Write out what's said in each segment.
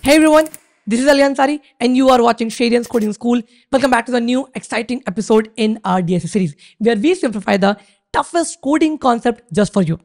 Hey everyone, this is Ali Ansari and you are watching Shadian's Coding School. Welcome back to the new exciting episode in our DSA series where we simplify the toughest coding concept just for you.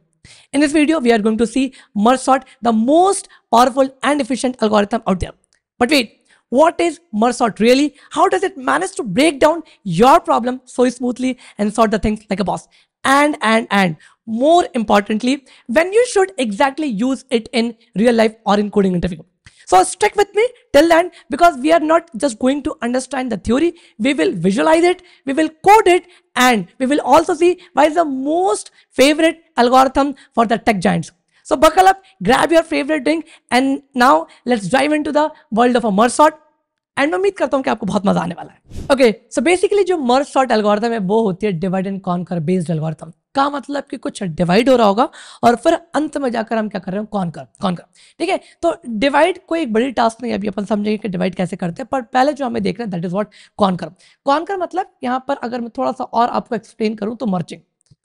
In this video, we are going to see merge sort, the most powerful and efficient algorithm out there. But wait, what is merge sort really? How does it manage to break down your problem so smoothly and sort the things like a boss? And more importantly, when you should exactly use it in real life or in coding interview. So stick with me till the end because we are not just going to understand the theory, we will visualize it, we will code it, and we will also see why is the most favorite algorithm for the tech giants. So buckle up, grab your favorite drink, and now let's dive into the world of a merge sort. And मैं उम्मीद करता हूं कि आपको बहुत मजा आने वाला है. ओके, सो बेसिकली जो मर्ज सॉर्ट एल्गोरिथम है वो होती है divide and conquer based algorithm. का मतलब कि कुछ डिवाइड हो रहा होगा और फिर अंत में जाकर हम क्या कर रहे हैं, कॉन्कर. ठीक है, तो डिवाइड कोई एक बड़ी टास्क नहीं है, अभी अपन समझेंगे कि डिवाइड कैसे करते हैं, पर पहले जो हमें देख रहे हैं दैट इज व्हाट कॉन्कर मतलब यहाँ पर अगर मैं थोड़ा सा और आपको एक्सप्लेन करूँ तो मर्जिंग.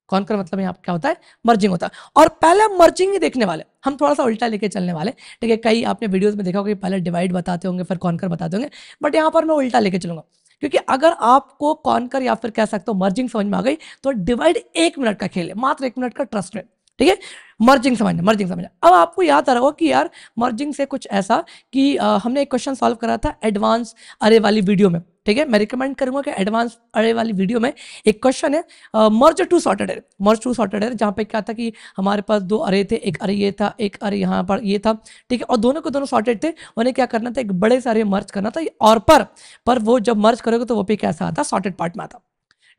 कॉन्कर मतलब यहाँ क्या होता है, मर्जिंग होता है. और पहले मर्जिंग ही देखने वाले, हम थोड़ा सा उल्टा लेके चलने वाले. ठीक है, कई आपने वीडियोस में देखा होगा कि पहले डिवाइड बताते होंगे फिर कॉन्कर बताते होंगे, बट यहाँ पर मैं उल्टा लेके चलूंगा. क्योंकि अगर आपको कॉन्कर या फिर कह सकते हो मर्जिंग समझ में आ गई तो डिवाइड 1 मिनट का खेल है, मात्र 1 मिनट का, ट्रस्ट में. ठीक है, मर्जिंग समझना. अब आपको याद आ रहा होगा कि यार मर्जिंग से कुछ ऐसा कि हमने एक क्वेश्चन सॉल्व करा था एडवांस अरे वाली वीडियो में. ठीक है, मैं रिकमेंड करूंगा कि एडवांस अरे वाली वीडियो में एक क्वेश्चन है मर्ज टू सॉर्टेड एरे, जहाँ पे क्या था कि हमारे पास 2 अरे थे, एक अरे ये था, एक अरे यहाँ पर ये था. ठीक है, और दोनों को दोनों सॉर्टेड थे, उन्हें क्या करना था, एक बड़े सारे मर्ज करना था. और पर वो जब मर्ज करोगे तो वो पे कैसा आता, सॉर्टेड पार्ट में आता.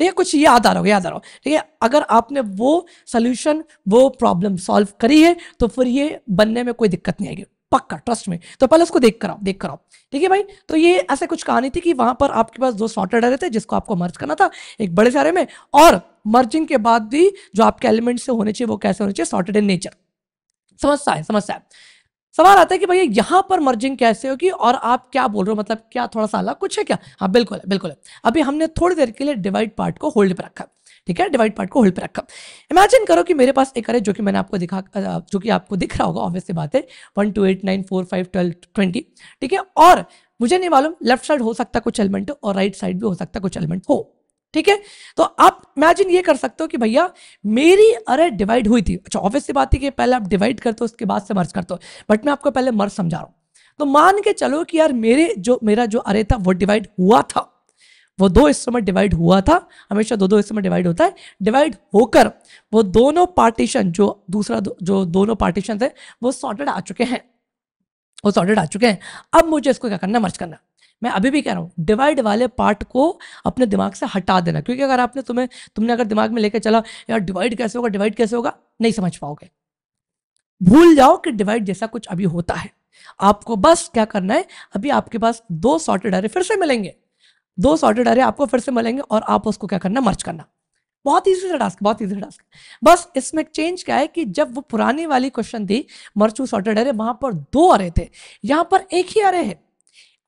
ठीक है, कुछ याद आ रहा हो. ठीक है, अगर आपने वो सोल्यूशन वो प्रॉब्लम सॉल्व करी है तो फिर ये बनने में कोई दिक्कत नहीं आएगी, पक्का, ट्रस्ट में. तो पहले उसको देख कर आओ. ठीक है भाई, तो ये ऐसे कुछ कहानी थी कि वहां पर आपके पास 2 सॉर्टेड अरे थे जिसको आपको मर्ज करना था एक बड़े सारे में, और मर्जिंग के बाद भी जो आपके एलिमेंट से होने चाहिए वो कैसे होने चाहिए, सॉर्टेड इन नेचर. समस्या है. सवाल आता है कि भैया यहाँ पर मर्जिंग कैसे होगी और आप क्या बोल रहे हो, मतलब क्या थोड़ा सा अलग कुछ है क्या? हाँ बिल्कुल है. अभी हमने थोड़ी देर के लिए डिवाइड पार्ट को होल्ड पे रखा. ठीक है, डिवाइड पार्ट को होल्ड पे रखा. इमेजिन करो कि मेरे पास एक अरे जो कि मैंने आपको दिखा, जो कि आपको दिख रहा होगा, ऑब्वियस सी बात है, 1 2 8 9 4 5 12 20. ठीक है, और मुझे नहीं मालूम लेफ्ट साइड हो सकता कुछ एलिमेंट और राइट साइड भी हो सकता कुछ एलिमेंट हो. ठीक है, तो आप इमेजिन ये कर सकते हो कि भैया मेरी अरे डिवाइड हुई थी. अच्छा, ऑब्वियस सी बात है कि पहले आप डिवाइड करते हो उसके बाद से मर्ज करते हो, बट मैं आपको पहले मर्ज समझा रहा हूं. तो मान के चलो कि यार मेरा जो अरे था वो डिवाइड हुआ था, वो 2 हिस्सों में डिवाइड हुआ था. हमेशा 2 हिस्सों में डिवाइड होता है. डिवाइड होकर वो दोनों पार्टीशन जो दोनों पार्टीशन थे वो सॉर्टेड आ चुके हैं. अब मुझे इसको क्या करना, मर्ज करना. मैं अभी भी कह रहा हूं डिवाइड वाले पार्ट को अपने दिमाग से हटा देना, क्योंकि अगर आपने तुमने अगर दिमाग में लेकर चला यार डिवाइड कैसे होगा, नहीं समझ पाओगे. भूल जाओ कि डिवाइड जैसा कुछ अभी होता है. आपको बस क्या करना है, अभी आपके पास 2 सॉर्टेड अरे फिर से मिलेंगे, 2 सॉर्टेड अरे आपको फिर से मिलेंगे और आप उसको क्या करना, मर्ज करना. बहुत इजी सा टास्क. बस इसमें चेंज क्या है कि जब वो पुरानी वाली क्वेश्चन थी मर्ज टू सॉर्टेड अरे, वहां पर 2 अरे थे, यहां पर एक ही अरे है.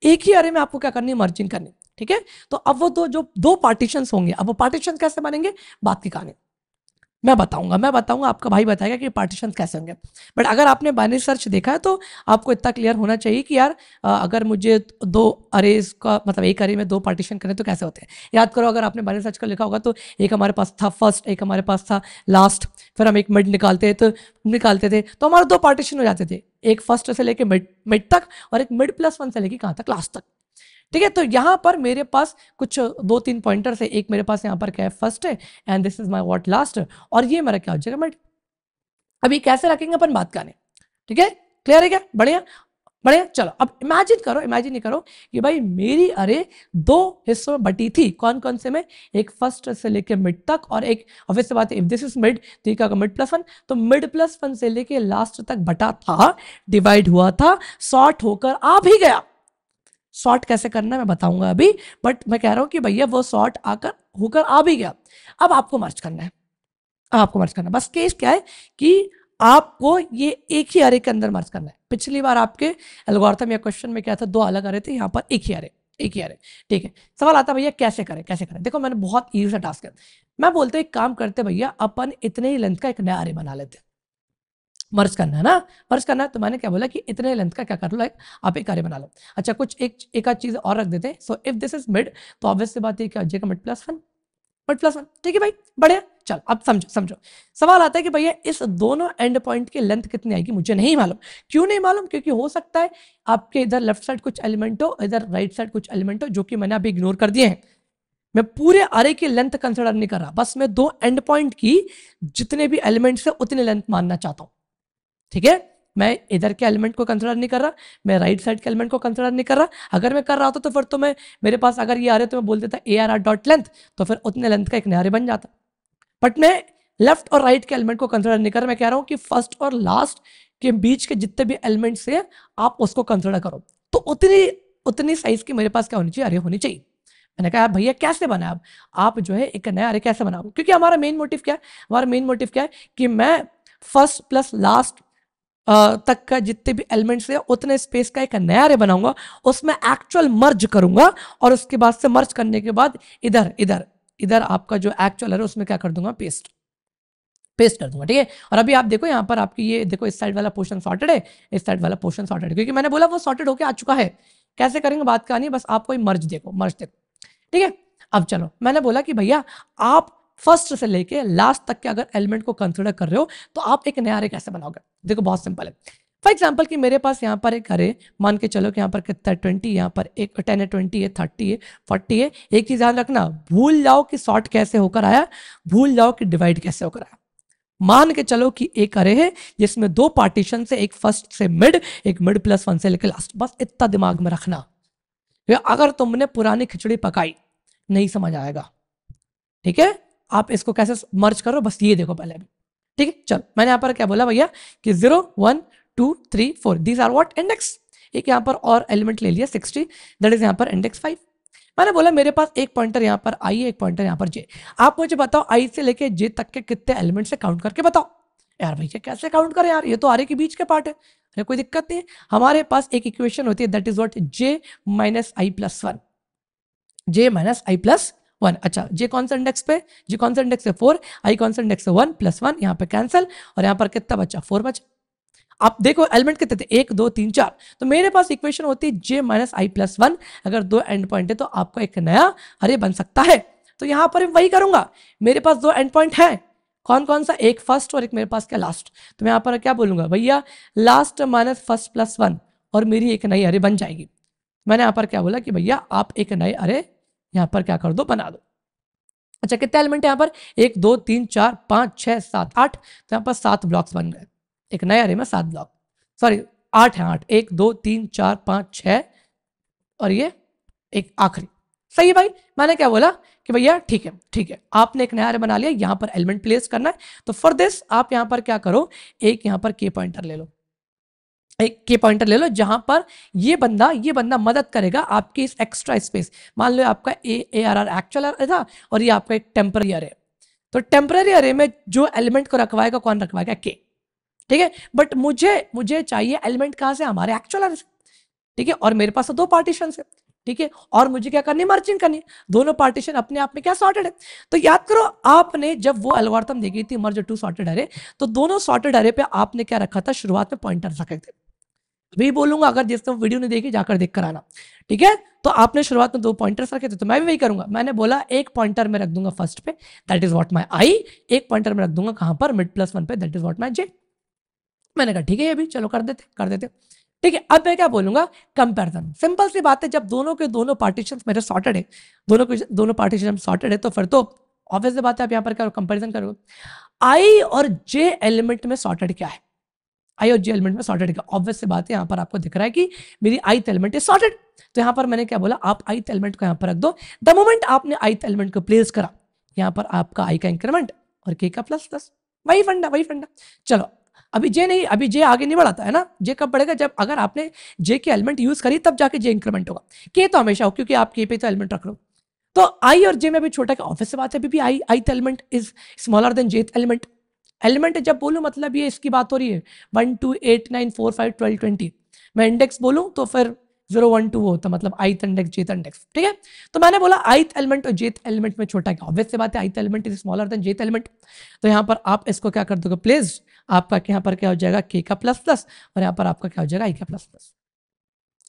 एक ही अरे में आपको क्या करनी है, मर्जिंग करनी. ठीक है, तो अब वो दो पार्टीशन होंगे. अब वो पार्टीशन कैसे बनेंगे, बात की कहानी मैं बताऊंगा, आपका भाई बताएगा कि पार्टीशन कैसे होंगे. बट अगर आपने बाइनरी सर्च देखा है तो आपको इतना क्लियर होना चाहिए कि यार अगर मुझे 2 अरेज का मतलब एक अरे में 2 पार्टीशन करें तो कैसे होते हैं. याद करो, अगर आपने बाइनरी सर्च का लिखा होगा तो एक हमारे पास था फर्स्ट, एक हमारे पास था लास्ट, फिर हम एक मिड निकालते थे तो हमारे 2 पार्टीशन हो जाते थे, एक फर्स्ट से लेके मिड तक और एक मिड +1 से लेके कहाँ तक, लास्ट तक. ठीक है, तो यहां पर मेरे पास कुछ 2-3 पॉइंटर्स है. एक मेरे पास यहां पर क्या है, फर्स्ट है, and this is my what last, और ये मेरा क्या हो जाएगा, मिड. अभी कैसे रखेंगे अपन, बात करने. ठीक है, क्लियर है क्या, बढ़िया. चलो अब इमेजिन करो कि भाई मेरी अरे 2 हिस्सों में बटी थी. कौन से में, एक फर्स्ट से लेके मिड तक और एक, ऑब्वियस सी बात है, इफ दिस इज मिड तो ये क्या होगा, मिड +1, तो मिड +1 से लेके लास्ट तक बटा था, डिवाइड हुआ था, सॉर्ट होकर आ भी गया. सॉर्ट कैसे करना है मैं बताऊंगा अभी, बट मैं कह रहा हूं कि भैया वो सॉर्ट होकर आ भी गया. अब आपको मर्ज करना है. बस केस क्या है कि आपको ये एक ही अरे के अंदर मर्ज करना है. पिछली बार आपके एल्गोरिथम या क्वेश्चन में क्या था, 2 अलग अरे थे, यहाँ पर एक ही अरे. ठीक है, सवाल आता भैया कैसे करें. देखो मैंने बहुत ईजी सा टास्क है. मैं बोलते एक काम करते भैया, अपन इतने ही लेंथ का एक नया अरे बना लेते. मर्ज करना है ना, मर्ज करना है। तो मैंने क्या बोला कि इतने लेंथ का क्या कर लो, आप एक कार्य बना लो। अच्छा कुछ एक आध चीज और रख देते हैं। So if this is mid तो ऑब्वियस सी बात है क्या, जे का mid plus one, mid plus one. ठीक है भाई, बढ़िया। चल अब समझो सवाल आता है कि भैया इस दोनों एंड पॉइंट की लेंथ कितनी आएगी, मुझे नहीं मालूम। क्यों नहीं मालूम? क्योंकि हो सकता है आपके इधर लेफ्ट साइड कुछ एलिमेंट हो, इधर राइट साइड कुछ एलिमेंट हो, जो कि मैंने अभी इग्नोर कर दिए हैं। मैं पूरे अरे की लेंथ कंसिडर नहीं कर रहा, बस मैं दो एंड पॉइंट की जितने भी एलिमेंट्स है उतने लेंथ मानना चाहता हूं। ठीक है, मैं इधर के एलिमेंट को कंसिडर नहीं कर रहा, मैं राइट साइड के एलिमेंट को कंसिडर नहीं कर रहा। अगर मैं कर रहा होता तो फिर तो मैं, मेरे पास अगर ये आ रहे तो मैं बोल देता A R R dot length, तो फिर उतने लेंथ का एक नया अरे बन जाता। बट मैं लेफ्ट और राइट के एलिमेंट को कंसिडर नहीं कर रहा, मैं कह रहा हूं कि फर्स्ट और लास्ट के बीच के जितने भी एलिमेंट्स है आप उसको कंसिडर करो। तो उतनी साइज की मेरे पास क्या होनी चाहिए, अरे होनी चाहिए। मैंने कहा भैया कैसे बनाए आप जो है एक नया अरे कैसे बनाओ, क्योंकि हमारा मेन मोटिव क्या है, हमारा मेन मोटिव क्या है कि मैं फर्स्ट प्लस लास्ट तक का जितने भी एलिमेंट्स है उतने स्पेस का एक नया अरे बनाऊंगा, उसमें एक्चुअल मर्ज करूंगा, और उसके बाद से मर्ज करने के बाद इधर इधर इधर आपका जो एक्चुअल है उसमें क्या कर दूंगा, पेस्ट कर दूंगा। ठीक है, और अभी आप देखो यहाँ पर आपकी ये देखो इस साइड वाला पोर्शन सॉर्टेड है, इस साइड वाला पोर्शन सॉर्टेड है, क्योंकि मैंने बोला वो सॉर्टेड होके आ चुका है। कैसे करेंगे बात का नहीं, बस आप कोई मर्ज देखो। ठीक है, अब चलो मैंने बोला कि भैया आप फर्स्ट से लेके लास्ट तक के अगर एलिमेंट को कंसिडर कर रहे हो तो आप एक नया अरे कैसे बनाओगे। देखो बहुत सिंपल है। फॉर एग्जाम्पल कि मेरे पास यहाँ पर एक अरे मान के चलो कि यहाँ पर कितना है 20, यहाँ पर एक 10 है, 20 है, 30 है, 40 है। एक चीज ध्यान रखना, भूल जाओ कि सॉर्ट कैसे होकर आया, भूल जाओ कि डिवाइड कैसे होकर आया। मान के चलो कि एक अरे है जिसमें दो पार्टीशन से, एक फर्स्ट से मिड, एक मिड प्लस वन से लेकर लास्ट, बस इतना दिमाग में रखना। अगर तुमने पुरानी खिचड़ी पकाई नहीं समझ आएगा। ठीक है, आप इसको कैसे मर्ज करो बस ये देखो पहले भी। ठीक है, चलो मैंने यहाँ पर क्या बोला भैया कि 0 1 2 3 4 दीज आर व्हाट इंडेक्स। एक यहाँ पर और एलिमेंट ले लिया 60, दैट इज यहाँ पर इंडेक्स 5। मैंने बोला मेरे पास एक पॉइंटर यहाँ पर आई है, एक पॉइंटर यहाँ पर जे। आप मुझे बताओ आई से लेके जे तक के कितने एलिमेंट से काउंट करके बताओ। यार भैया कैसे काउंट करें यार, ये तो आरे के बीच के पार्ट है। अरे कोई दिक्कत नहीं है, हमारे पास एक इक्वेशन होती है that is what J minus I plus one, J minus I plus one. अच्छा जे कौन सा इंडेक्स पे, जे कौन सा इंडेक्स है 4, आई कौन सा इंडेक्स है 1 प्लस 1, यहाँ पे कैंसिल, और यहाँ पर कितना बचा 4 बचा। आप देखो एलिमेंट कितने थे 1 2 3 4, तो मेरे पास इक्वेशन होती है जे माइनस आई प्लस वन। अगर दो एंड पॉइंट है तो आपको एक नया अरे बन सकता है। तो यहाँ पर वही करूंगा, मेरे पास दो एंड पॉइंट है, कौन कौन सा, एक फर्स्ट और एक मेरे पास क्या लास्ट। तो मैं यहाँ पर क्या बोलूंगा भैया last minus first plus one, और मेरी एक नई अरे बन जाएगी। मैंने यहाँ पर क्या बोला कि भैया आप एक नए अरे यहाँ पर क्या कर दो, बना दो। अच्छा कितने एलिमेंट है यहाँ पर, 1 2 3 4 5 6 7 8, तो यहाँ पर 7 ब्लॉक्स बन गए। एक नए अरे में 7 ब्लॉक, सॉरी 8 है, 8 1 2 3 4 5 6 और ये एक आखिरी। सही है भाई, मैंने क्या बोला कि भैया ठीक है आपने एक नया अरे बना लिया, यहाँ पर एलिमेंट प्लेस करना है। तो फॉर दिस आप यहाँ पर क्या करो, एक यहाँ पर के पॉइंटर ले लो, एक के पॉइंटर ले लो जहां पर ये बंदा मदद करेगा आपकी इस एक्स्ट्रा स्पेस। मान लो आपका ए आर आर एक्चुअल अरे था और ये आपका एक टेम्पररी अरे, तो टेम्पररी अरे में जो एलिमेंट को रखवाएगा कौन रखवाएगा, के। ठीक है, बट मुझे चाहिए एलिमेंट कहां से, हमारे एक्चुअल अरे से। ठीक है, और मेरे पास तो दो पार्टीशन है। ठीक है, और मुझे क्या करनी है, मर्जिंग करनी है। दोनों पार्टीशन अपने आप में क्या सॉर्टेड है। तो याद करो आपने जब वो एल्गोरिथम देखी थी मर्ज टू सॉर्टेड अरे, तो दोनों सॉर्टेड अरे पे आपने क्या रखा था, शुरुआत में पॉइंटर रखे थे। अभी बोलूंगा अगर जिसने वीडियो नहीं देखी जाकर देख कर आना। ठीक है, तो आपने शुरुआत में दो पॉइंटर्स रखे थे, तो मैं भी वही करूंगा। मैंने बोला एक पॉइंटर में रख दूंगा फर्स्ट पे, that is what my I, एक पॉइंटर में रख दूंगा कहां पर, मिड प्लस वन पे, दैट इज व्हाट माय जे। मैंने कहा ठीक है ये भी चलो कर देते। ठीक है, अब मैं क्या बोलूंगा, कंपैरिजन। सिंपल सी बात है, जब दोनों के दोनों पार्टीशन मेरे सॉर्टेड है, दोनों पार्टीशन सॉर्टेड है, तो फिर तो ऑब्वियस बात है आप यहाँ पर क्या कंपेरिजन करोगे। आई और जे एलिमेंट में सॉर्टेड क्या है, आई और जे एलिमेंट में सॉर्टेड का ऑब्वियस सी बात है, यहाँ पर आपको दिख रहा है कि मेरी ith एलिमेंट इज सॉर्टेड। तो यहाँ पर मैंने क्या बोला, आप ith एलिमेंट को यहाँ पर रख दो। द मोमेंट आपने ith एलिमेंट को प्लेस करा, यहाँ पर आपका i का इंक्रीमेंट और k का प्लस प्लस, वही फंडा। चलो अभी जे नहीं, अभी जे आगे नहीं बढ़ाता है ना, जे कब बढ़ेगा, जब अगर आपने जे के एलिमेंट यूज करी तब जाके जे इंक्रीमेंट होगा। के तो हमेशा हो, क्योंकि आप के पे तो एलिमेंट रख लो। तो आई और जे में भी छोटा क्या, ऑब्वियस सी बात है, अभी भी ith element is smaller than jth element. Element जब बोलूं मतलब ये इसकी बात हो रही है 1 2 8 9 4 5 12 20, मैं इंडेक्स बोलूं तो फिर 0 1 2 होता मतलब ith इंडेक्स jth इंडेक्स, ठीक है। तो मैंने बोला ith एलिमेंट और jth एलिमेंट में छोटा क्या, ऑब्वियस सी बात है ith element is smaller than jth element. तो यहाँ पर आप इसको क्या कर दोगे प्लेस्ड, आपका यहाँ पर क्या हो जाएगा k का प्लस प्लस और यहाँ पर आपका क्या हो जाएगा i का प्लस प्लस।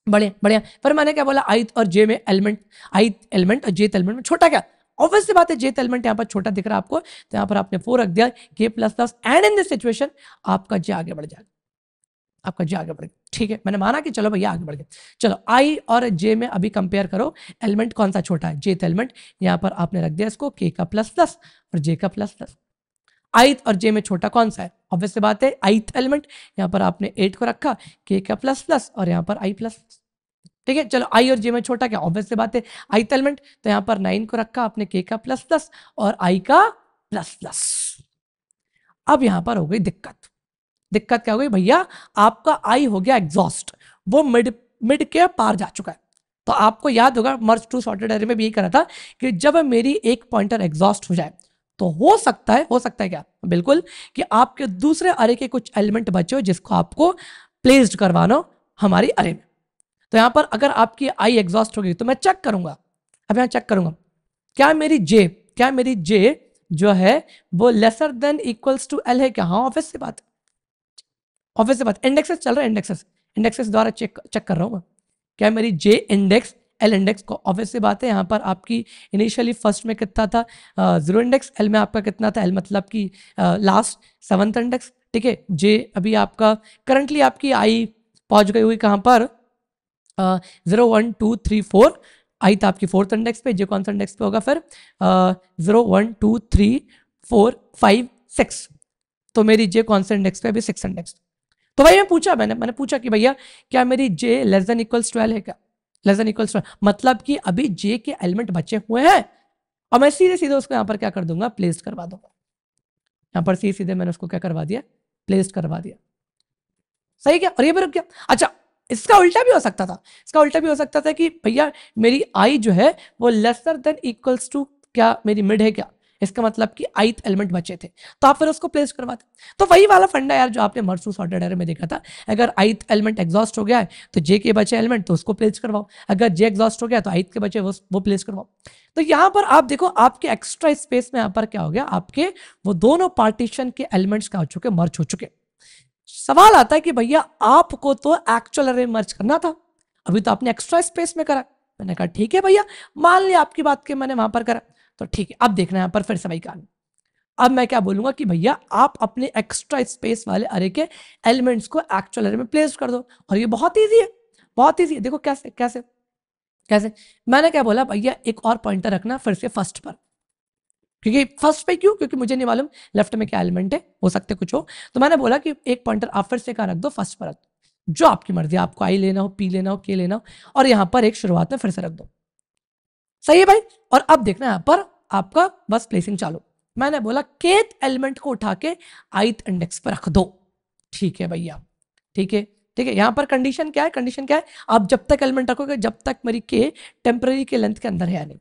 बढ़िया बढ़िया। पर मैंने क्या बोला ith और j में एलिमेंट, ith एलिमेंट और jth एलिमेंट में छोटा क्या, ऑब्वियस सी बात है jth एलिमेंट यहाँ पर छोटा दिख रहा है आपको, तो यहाँ पर आपने 4 रख दिया k plus plus and in this situation आपका j आगे बढ़ जाएगा, आपका j आगे बढ़ गया, ठीक है। मैंने माना कि चलो भैया आगे बढ़ गए। चलो i और j में अभी कंपेयर करो एलिमेंट कौन सा छोटा है, jth एलिमेंट। यहाँ पर आपने रख दिया इसको k का प्लस प्लस और j का प्लस प्लस। ith और j में छोटा कौन सा है, ऑब्वियस सी बात है ith एलिमेंट। यहाँ पर आपने 8 को रखा k का प्लस प्लस और यहाँ पर i प्लस, ठीक है। चलो i और j में छोटा क्या, ऑब्वियस सी बात है ith एलिमेंट। तो यहाँ पर 9 को रखा आपने k का प्लस प्लस और i का प्लस प्लस। अब यहाँ पर हो गई दिक्कत, दिक्कत क्या हो गई भैया, आपका i हो गया एग्जॉस्ट, वो मिड के पार जा चुका है। तो आपको याद होगा मर्ज टू सॉर्टेड एरे में भी यही करा था कि जब मेरी एक पॉइंटर एग्जॉस्ट हो जाए तो हो सकता है क्या, बिल्कुल, कि आपके दूसरे अरे के कुछ एलिमेंट बचे हो जिसको आपको प्लेस्ड करवाना हो हमारी अरे में। तो यहाँ पर अगर आपकी आई एग्जॉस्ट होगी तो मैं चेक करूंगा, अब यहाँ चेक करूंगा क्या मेरी जे जो है वो lesser than equals to l है क्या, हाँ ऑब्वियस सी बात, ऑब्वियस सी बात। इंडेक्सेस चल रहा है, इंडेक्सेस द्वारा चेक कर रहा हूँ मैं, क्या मेरी जे इंडेक्स एल इंडेक्स को, ऑब्वियस सी बात है यहाँ पर आपकी इनिशियली फर्स्ट में कितना था 0 इंडेक्स, एल में आपका कितना था, एल मतलब कि लास्ट 7th इंडेक्स, ठीक है। जे अभी आपका करंटली आपकी आई पहुंच गई हुई कहाँ पर 0 1 2 3 4, आई था आपकी 4th इंडेक्स पे, जे कौन सा इंडेक्स पे होगा फिर 0 1 2 3 4 5 6, तो मेरी जे कौन सा इंडेक्स पे अभी 6 इंडेक्स। तो भाई मैंने पूछा कि भैया क्या मेरी जे लेस देन इक्वल्स 12 है क्या, लेस देन इक्वल्स 12 मतलब कि अभी जे के एलिमेंट बचे हुए हैं और मैं सीधे सीधे उसको यहाँ पर क्या कर दूंगा प्लेस करवा दूंगा, यहाँ पर सीधे मैंने उसको क्या करवा दिया प्लेस करवा दिया, सही क्या, और ये भी रुक गया। अच्छा इसका उल्टा भी हो सकता था, इसका उल्टा भी हो सकता था कि भैया मेरी आई जो है वो लेसर देन इक्वल्स टू क्या मेरी मिड है क्या, इसका मतलब कि ith एलिमेंट बचे थे तो आप फिर उसको प्लेस करवाते। तो वही वाला फंडा यार जो आपने मर्ज टू सॉर्टेड एरे में देखा था, अगर ith एलिमेंट एग्जॉस्ट हो गया है तो j के बचे एलिमेंट तो उसको प्लेस करवाओ, अगर j एग्जॉस्ट हो गया तो ith के बचे वो प्लेस करवाओ। तो यहाँ पर आप देखो आपके एक्स्ट्रा स्पेस में यहाँ पर क्या हो गया, आपके वो दोनों पार्टीशन के एलिमेंट्स क्या हो चुके, मर्ज हो चुके। सवाल आता है कि भैया आपको तो एक्चुअल अरे मर्ज करना था, अभी तो आपने एक्स्ट्रा स्पेस में करा। मैंने कहा ठीक है भैया, मान लिया आपकी बात के मैंने वहां पर करा, तो ठीक है। अब देखना यहाँ पर फिर से वही कहानी, अब मैं क्या बोलूंगा कि भैया आप अपने एक्स्ट्रा स्पेस वाले अरे के एलिमेंट्स को एक्चुअल अरे में प्लेस कर दो, और ये बहुत ईजी है, बहुत ईजी है। देखो कैसे कैसे कैसे, मैंने क्या बोला भैया एक और पॉइंटर रखना फिर से फर्स्ट पर, क्योंकि फर्स्ट पे क्यों, क्योंकि मुझे नहीं मालूम लेफ्ट में क्या एलिमेंट है, हो सकते कुछ हो, तो मैंने बोला कि एक पॉइंटर आप फिर से कहाँ रख दो, फर्स्ट पर रख दो, जो आपकी मर्जी, आपको आई लेना हो, पी लेना हो, के लेना हो, और यहाँ पर एक शुरुआत में फिर से रख दो, सही है भाई। और अब देखना यहाँ पर आपका बस प्लेसिंग चालू, मैंने बोला केथ एलिमेंट को उठा के ith इंडेक्स पर रख दो, ठीक है भैया, ठीक है ठीक है। यहाँ पर कंडीशन क्या है, कंडीशन क्या है, आप जब तक एलिमेंट रखोगे जब तक मेरी के टेम्पररी के लेंथ के अंदर है या नहीं,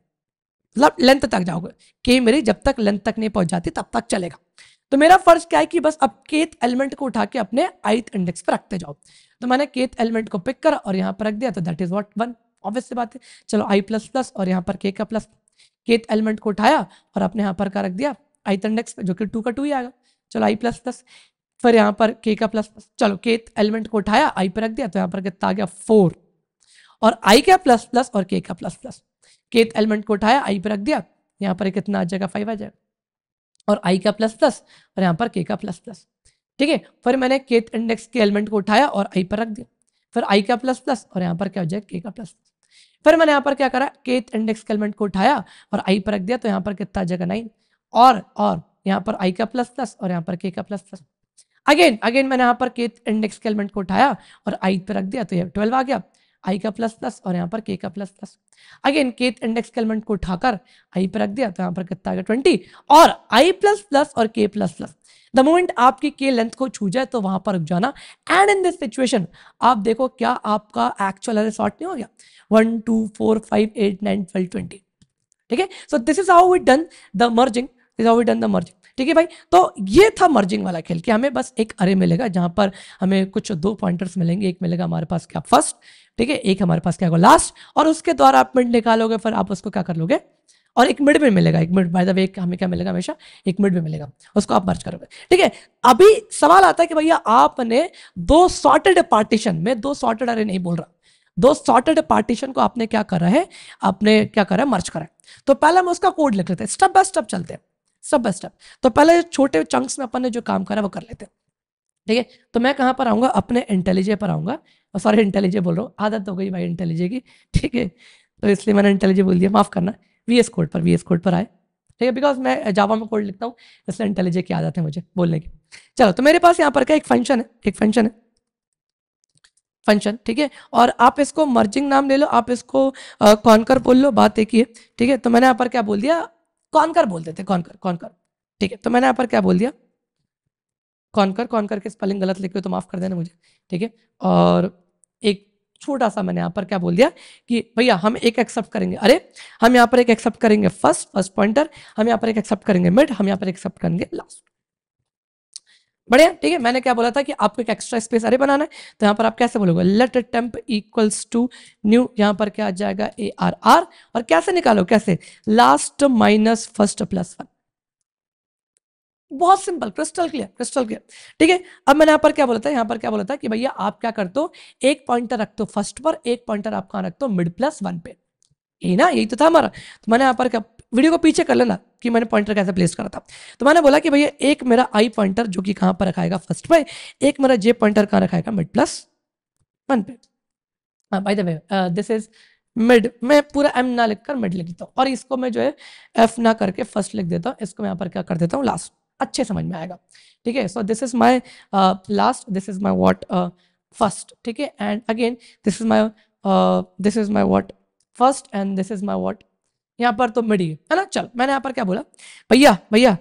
मतलब लेंथ तक जाओगे, के मेरी जब तक लेंथ तक नहीं पहुंच जाती तब तक चलेगा। तो मेरा फर्ज क्या है कि बस अब केथ एलिमेंट को उठा के अपने ith इंडेक्स पर रखते जाओ। तो मैंने केथ एलिमेंट को पिक करा और यहाँ पर रख दिया, तो दैट इज व्हाट 1, ऑब्वियस सी बात है। चलो i प्लस प्लस और यहाँ पर k का प्लस, केथ एलिमेंट को उठाया और अपने यहाँ पर का रख दिया ith इंडेक्स पे, जो कि 2 का 2 ही आएगा। चलो i प्लस प्लस, फिर यहाँ पर k का प्लस प्लस, चलो केथ एलिमेंट को उठाया i पर रख दिया, तो यहाँ पर कितना आ गया 4, और i का प्लस प्लस और k का प्लस प्लस, केथ एलिमेंट को उठाया i पर रख दिया, यहाँ पर कितना आ जाएगा 5 आ जाएगा, और i का प्लस प्लस और यहाँ पर k का प्लस प्लस, ठीक है। फिर मैंने केथ इंडेक्स के एलिमेंट को उठाया और i पर रख दिया, फिर i का प्लस प्लस और यहाँ पर क्या हो जाएगा k का प्लस प्लस। फिर मैंने यहाँ पर क्या करा, केथ इंडेक्स के एलिमेंट को उठाया और i पर रख दिया, तो यहाँ पर कितना आ जाएगा 9, और यहाँ पर i का प्लस प्लस और यहाँ पर k का प्लस प्लस। अगेन मैंने यहाँ पर केथ इंडेक्स के एलिमेंट को उठाया और i पर रख दिया, तो ये 12 आ गया, i का प्लस प्लस और यहाँ पर k का plus plus. Again kth index के एलिमेंट को उठाकर i पर रख दिया, तो यहाँ पर कितना आ गया 20, और i प्लस प्लस और k plus plus. The moment आपकी के लेंथ को छू जाए तो वहां पर रुक जाना, एंड इन दिस सिचुएशन आप देखो क्या आपका एक्चुअल अरे सॉर्ट नहीं हो गया, 1 2 4 5 8 9 12 20, ठीक है। So this is how we done the merging, this how we done the merging. ठीक है भाई, तो ये था मर्जिंग वाला खेल कि हमें बस एक अरे मिलेगा जहां पर हमें कुछ 2 पॉइंटर्स मिलेंगे, एक मिलेगा हमारे पास क्या फर्स्ट, ठीक है, एक हमारे पास क्या होगा लास्ट, और उसके द्वारा आप मिड निकालोगे, फिर आप उसको क्या कर लोगे, और एक मिड में मिलेगा, एक मिड बाय द वे हमें क्या मिलेगा, हमेशा एक मिड में मिलेगा, उसको आप मर्ज करोगे, ठीक है। अभी सवाल आता है कि भैया आपने 2 सॉर्टेड पार्टीशन में, 2 सॉर्टेड अरे नहीं बोल रहा, 2 सॉर्टेड पार्टीशन को आपने क्या करा है, आपने क्या करा है, मर्ज करा है। तो पहले हम उसका कोड लिख लेते हैं, स्टेप बाय स्टेप चलते हैं, स्टेप बाय स्टेप। तो पहले छोटे चंक्स में अपन ने जो काम करा वो कर लेते हैं, ठीक है। तो मैं कहां पर आऊंगा, अपने इंटेलिजे पर आऊंगा, सॉरी इंटेलिजे बोल रहा हूँ, आदत हो गई भाई इंटेलिजे की, ठीक है, तो इसलिए मैंने इंटेलिजे बोल दिया, माफ करना। वीएस कोड पर, वीएस कोड पर आए, ठीक है, बिकॉज मैं जावा में कोड लिखता हूँ, इसलिए इंटेलिजे की आदत है मुझे बोलने की। चलो, तो मेरे पास यहाँ पर क्या एक फंक्शन है, एक फंक्शन है, फंक्शन, ठीक है, और आप इसको मर्जिंग नाम ले लो, आप इसको कॉन्कर बोल लो, बात एक ही है, ठीक है। तो मैंने यहाँ पर क्या बोल दिया, कॉन्कर बोल देते, कॉन्कर, कॉन्कर, ठीक है। तो मैंने यहाँ पर क्या बोल दिया, कॉन्कर, कॉन्कर के स्पेलिंग गलत लिखे हो तो माफ कर देना मुझे, ठीक है। और एक छोटा सा मैंने यहाँ पर क्या बोल दिया कि भैया हम एक एक्सेप्ट करेंगे, अरे हम यहाँ पर एक एक्सेप्ट करेंगे फर्स्ट पॉइंटर, हम यहाँ पर एक एक्सेप्ट करेंगे मिड, हम यहाँ पर एक्सेप्ट करेंगे लास्ट, बढ़िया, ठीक है। मैंने क्या बोला था कि आपको एक एक्स्ट्रा स्पेस अरे बनाना है, तो यहाँ पर आप कैसे बोलोगे, let temp equals to new, यहाँ पर क्या आ जाएगा ARR, और कैसे निकालो, कैसे, लास्ट माइनस फर्स्ट प्लस 1, बहुत simple, crystal clear, crystal clear, ठीक है। अब मैंने यहाँ पर क्या बोला था, यहाँ पर क्या बोला था कि भैया आप क्या करते हो, एक पॉइंटर रखते हो फर्स्ट पर, एक पॉइंटर आप कहाँ रखते हो, मिड प्लस 1 पे, यही ना, यही तो था हमारा। तो मैंने यहाँ पर क्या, वीडियो को पीछे कर लेना कि मैंने पॉइंटर कैसे प्लेस करा था। तो मैंने बोला कि भैया एक मेरा आई पॉइंटर जो कि कहाँ पर रखाएगा फर्स्ट पे, एक मेरा जे पॉइंटर कहाँ रखाएगा मिड प्लस 1 पे। By the way this is mid, मैं पूरा एम ना लिखकर मिड लिख देता हूँ, और इसको मैं जो है एफ ना करके फर्स्ट लिख देता हूँ, इसको मैं यहाँ पर क्या कर देता हूँ लास्ट, अच्छे समझ में आएगा, ठीक है। So this is my last, this is my what first, ठीक है, and again this is my what first, and this is my what, यहाँ पर तो मिड ही है ना। चल, मैंने यहाँ पर क्या बोला, भैया भैया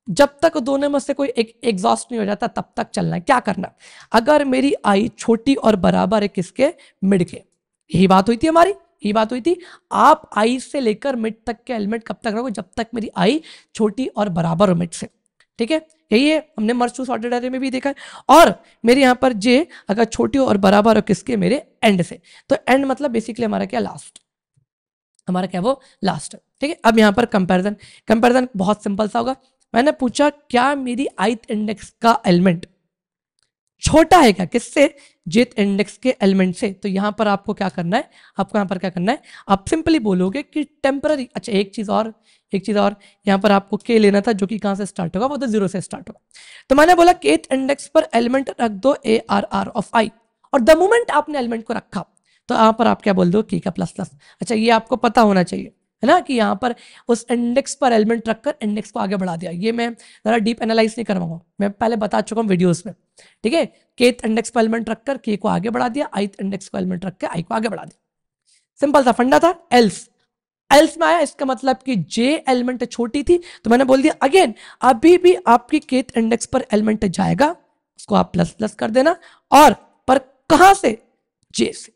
जब तक दोनों में से कोई एक एग्जॉस्ट नहीं हो जाता तब तक चलना है, क्या करना, अगर मेरी आई छोटी और बराबर है किसके, मिड के, यही बात हुई थी हमारी, यही बात हुई थी, आप आई से लेकर मिड तक के एलिमेंट कब तक रखोगे, जब तक मेरी आई छोटी और बराबर हो मिड से, ठीक है, यही है, हमने मर्ज टू सॉर्टेड अरे में भी देखा है। और मेरे यहाँ पर जे अगर छोटी और बराबर हो किसके, मेरे एंड से, तो एंड मतलब बेसिकली हमारा क्या, लास्ट, हमारा क्या वो लास्ट, ठीक है। अब यहाँ पर कंपैरिजन, कंपैरिजन बहुत सिंपल सा होगा, मैंने पूछा क्या मेरी ith इंडेक्स का एलिमेंट छोटा है क्या किससे, jth इंडेक्स के एलिमेंट से, तो यहां पर आपको क्या करना है, आपको यहां पर क्या करना है, आप सिंपली बोलोगे कि टेम्पररी, अच्छा एक चीज और, एक चीज और, यहां पर आपको k लेना था जो कि कहां से स्टार्ट होगा, वो तो 0 से स्टार्ट होगा। तो मैंने बोला kth इंडेक्स पर एलिमेंट रख दो ARR ऑफ i, और द मोमेंट आपने एलिमेंट को रखा तो यहां पर आप क्या बोल दो, k का प्लस प्लस, अच्छा ये आपको पता होना चाहिए है ना, कि यहाँ पर उस इंडेक्स पर एलिमेंट रखकर इंडेक्स को आगे बढ़ा दिया, ये मैं जरा डीप एनालाइज नहीं करवाऊंगा, मैं पहले बता चुका हूँ वीडियोस में, ठीक है। केथ इंडेक्स पर एलिमेंट रखकर के को आगे बढ़ा दिया, ith इंडेक्स को एलिमेंट रखकर आई को आगे बढ़ा दिया, सिंपल सा फंडा था। एल्स, एल्स में आया, इसका मतलब कि जे एलिमेंट छोटी थी, तो मैंने बोल दिया अगेन अभी भी आपकी केथ इंडेक्स पर एलिमेंट जाएगा, उसको आप प्लस प्लस कर देना, और पर कहां से, जे से,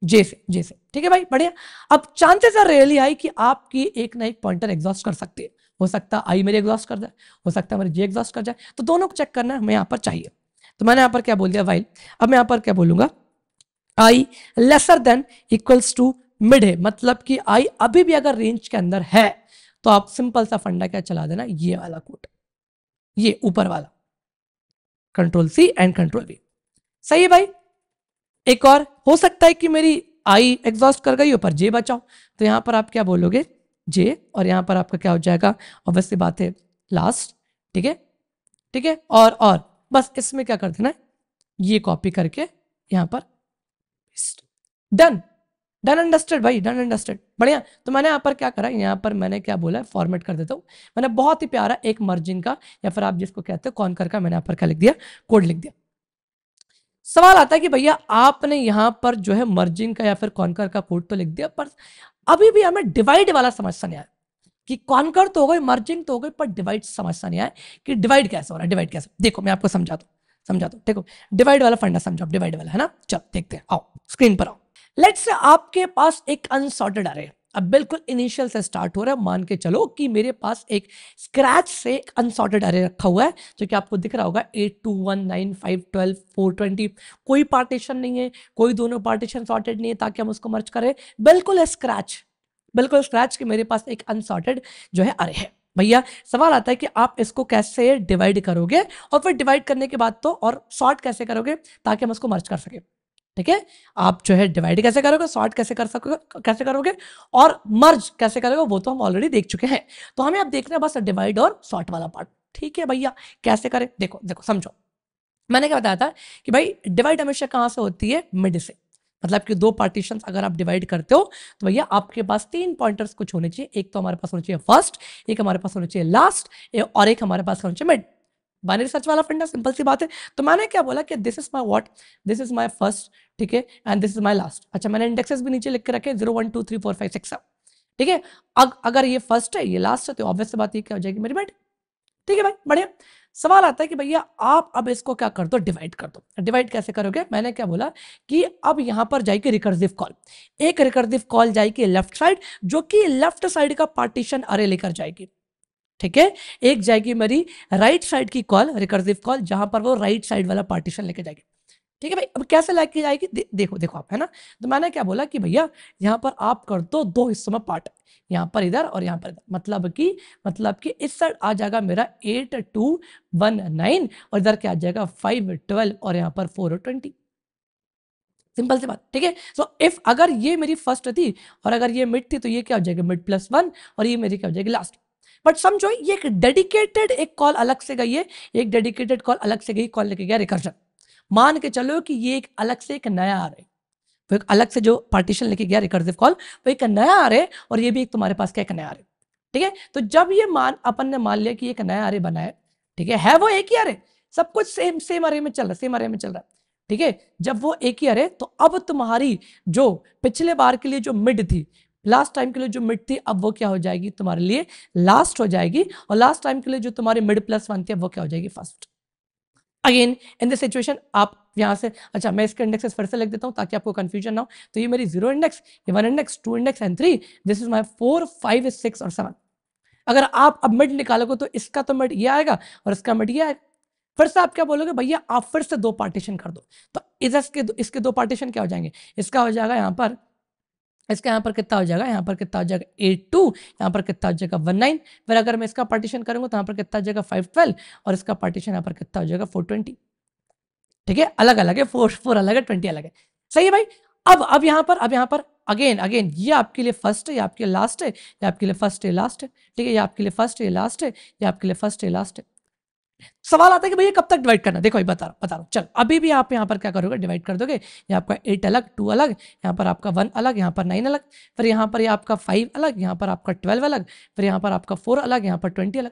जे से, ठीक है भाई, बढ़िया। अब चांसेस आर रियली हाई कि आपकी एक ना एक पॉइंटर एग्जॉस्ट कर सकती है, हो सकता है आई मेरे एग्जॉस्ट कर जाए, हो सकता है मेरे जे एग्जॉस्ट कर जाए, तो दोनों को चेक करना हमें यहाँ पर चाहिए। तो मैंने यहाँ पर क्या बोल दिया वाइल, अब मैं यहाँ पर क्या बोलूंगा, I lesser than equals to mid है, मतलब कि आई अभी भी अगर रेंज के अंदर है तो आप सिंपल सा फंडा क्या चला देना, ये वाला कोड, ये ऊपर वाला, control C and control V, सही है भाई। एक और हो सकता है कि मेरी आई एग्जॉस्ट कर गई हो पर जे बचाओ, तो यहां पर आप क्या बोलोगे, जे, और यहां पर आपका क्या हो जाएगा, ऑब्वियसली बात है लास्ट, ठीक है, ठीक है, और बस इसमें क्या कर देना है, ये कॉपी करके यहां पर डन, डन अंडरस्टूड भाई, डन अंडरस्टूड, बढ़िया। तो मैंने यहाँ पर क्या करा, यहाँ पर मैंने क्या बोला, फॉर्मेट कर देता हूँ, मैंने बहुत ही प्यारा एक मर्जिंग का या फिर आप जिसको कहते हो कॉन्कर का, मैंने यहाँ पर क्या लिख दिया, कोड लिख दिया। सवाल आता है कि भैया आपने यहां पर जो है मर्जिंग का या फिर कॉन्कर का कोड तो लिख दिया, पर अभी भी हमें डिवाइड वाला समझता नहीं आया, कि कॉन्कर तो हो गई, मर्जिंग तो हो गई, पर डिवाइड समझता नहीं आया कि डिवाइड कैसे हो रहा है, डिवाइड कैसे, देखो मैं आपको समझाता हूँ, देखो डिवाइड वाला फंडा समझो, डिवाइड वाला है ना, चलो देखते हैं, आओ स्क्रीन पर आओ। लेट्स से आपके पास एक अनसॉर्टेड अरे, अब बिल्कुल इनिशियल से स्टार्ट हो रहा है। मान के चलो कि मेरे पास एक स्क्रैच से एक अनसॉर्टेड अरे रखा हुआ है, जो कि आपको दिख रहा होगा 8 2 1 9 5 12 4 20। कोई पार्टीशन नहीं है, कोई दोनों पार्टीशन सॉर्टेड नहीं है ताकि हम उसको मर्ज करें। बिल्कुल स्क्रैच, बिल्कुल स्क्रैच कि मेरे पास एक अनसॉर्टेड जो है अरे है। भैया सवाल आता है कि आप इसको कैसे डिवाइड करोगे, और फिर डिवाइड करने के बाद तो और सॉर्ट कैसे करोगे ताकि हम उसको मर्ज कर सके। ठीक है, आप जो है डिवाइड कैसे करोगे, सॉर्ट कैसे कर सकोगे, कैसे करोगे, और मर्ज कैसे करोगे, वो तो हम ऑलरेडी देख चुके हैं। तो हमें अब देखना है बस डिवाइड और सॉर्ट वाला पार्ट। ठीक है भैया, कैसे करें, देखो देखो समझो। मैंने क्या बताया था कि भाई डिवाइड हमेशा कहां से होती है, मिड से। मतलब कि दो पार्टीशन अगर आप डिवाइड करते हो तो भैया आपके पास 3 पॉइंटर्स कुछ होने चाहिए। एक तो हमारे पास होना चाहिए फर्स्ट, एक हमारे पास होना चाहिए लास्ट, और एक हमारे पास होना चाहिए मिड। बाइनरी सर्च वाला फंडा, सिंपल सी बात है। तो मैंने क्या बोला कि this is my what, this is my first, ठीक है, and this is my last. अच्छा, मैंने इंडेक्सेस भी नीचे लिख के रखे 0 1 2 3 4 5 6 7। ठीक है, अगर ये फर्स्ट है ये लास्ट है तो ऑब्वियस सी बात ये क्या हो जाएगी, मेरी मिड। ठीक है भाई, बढ़िया। सवाल आता है कि भैया आप अब इसको क्या कर दो, डिवाइड कर दो। डिवाइड कैसे करोगे, मैंने क्या बोला कि अब यहां पर जाएगी रिकर्सिव कॉल। एक रिकर्सिव कॉल जाएगी लेफ्ट साइड, जो कि लेफ्ट साइड का पार्टीशन अरे लेकर जाएगी। ठीक है, एक जाएगी मेरी राइट साइड की कॉल, रिकर्सिव कॉल, जहां पर वो राइट साइड वाला पार्टीशन लेके जाएगी। ठीक है भाई, अब कैसे लेके जाएगी, देखो देखो आप, है ना। तो मैंने क्या बोला कि भैया यहां पर आप कर दो दो हिस्सों में पार्ट, यहां पर इधर और यहां पर इधर। मतलब कि इस साइड आ जाएगा मेरा 8 2 1 9, और इधर क्या आ जाएगा 5 12, और यहां पर 4 और 20। सिंपल सी बात। ठीक है, सो इफ अगर ये मेरी फर्स्ट थी और अगर ये मिड थी तो ये क्या हो जाएगी, मिड प्लस 1, और ये मेरी क्या हो जाएगी, लास्ट। बट समझो ये एक डेडिकेटेड एक कॉल अलग से गई है, एक डेडिकेटेड कॉल अलग से गई, कॉल लेके गया रिकर्जन। मान के चलो कि ये एक अलग से एक नया आ रहा है, तो एक अलग से जो पार्टीशन लेके गया रिकर्सिव कॉल, वो एक नया आ रहा है, और ये भी एक तुम्हारे पास क्या एक नया आ रहा है। ठीक है, तो जब ये अपन ने मान लिया कि एक नया अरे बना है, ठीक है वो एक ही अरे, सब कुछ सेम सेम अरे में चल रहा है, सेम अरे में चल रहा है। ठीक है, जब वो एक ही अरे, तो अब तुम्हारी जो पिछले बार के लिए जो मिड थी, लास्ट टाइम के लिए जो मिड थी, अब वो क्या हो जाएगी तुम्हारे लिए, लास्ट हो जाएगी। और लास्ट टाइम के लिए जो तुम्हारी मिड प्लस 1 थी, अब वो क्या हो जाएगी, first. Again in this situation आप यहां से, अच्छा मैं इसके इंडेक्सेस फिर से लिख देता हूं ताकि आपको कंफ्यूजन ना हो। तो ये मेरी 0 इंडेक्स, ये 1 index, 2 index and 3, this is my 4 5 6 और 7। अगर आप अब मिड निकालोगे तो इसका तो मिड ये आएगा और इसका मिड ये आएगा। फिर से आप क्या बोलोगे, भैया आप फिर से दो पार्टीशन कर दो। तो इसके दो पार्टीशन क्या हो जाएंगे, इसका हो जाएगा यहाँ पर, इसका यहाँ पर कितना हो जाएगा, यहाँ पर कितना हो जाएगा 8 2, यहाँ पर कितना हो जाएगा 1 9। फिर अगर मैं इसका पार्टीशन करूंगा तो यहाँ पर कितना हो जाएगा 5 12, और इसका पार्टीशन यहाँ पर कितना हो जाएगा 4 20। ठीक है, अलग अलग है, 4 अलग है, 20 अलग है। सही है भाई। अब यहाँ पर अगेन अगेन ये आपके लिए फर्स्ट है, ये आपके लिए लास्ट है, ये आपके लिए फर्स्ट है लास्ट है। ठीक है, ये आपके लिए फर्स्ट है, ये लास्ट है, ये आपके लिए फर्स्ट है लास्ट है। सवाल आता है कि भैया कब तक डिवाइड करना, देखो बता रहा हूँ। चल अभी भी आप यहाँ पर क्या करोगे, डिवाइड कर दोगे। ये आपका 8 अलग, 2 अलग, यहाँ पर आपका 1 अलग, यहाँ पर 9 अलग, फिर यहाँ पर ये आपका 5 अलग, यहाँ पर आपका 12 अलग, फिर यहाँ पर आपका 4 अलग, यहाँ पर 20 अलग।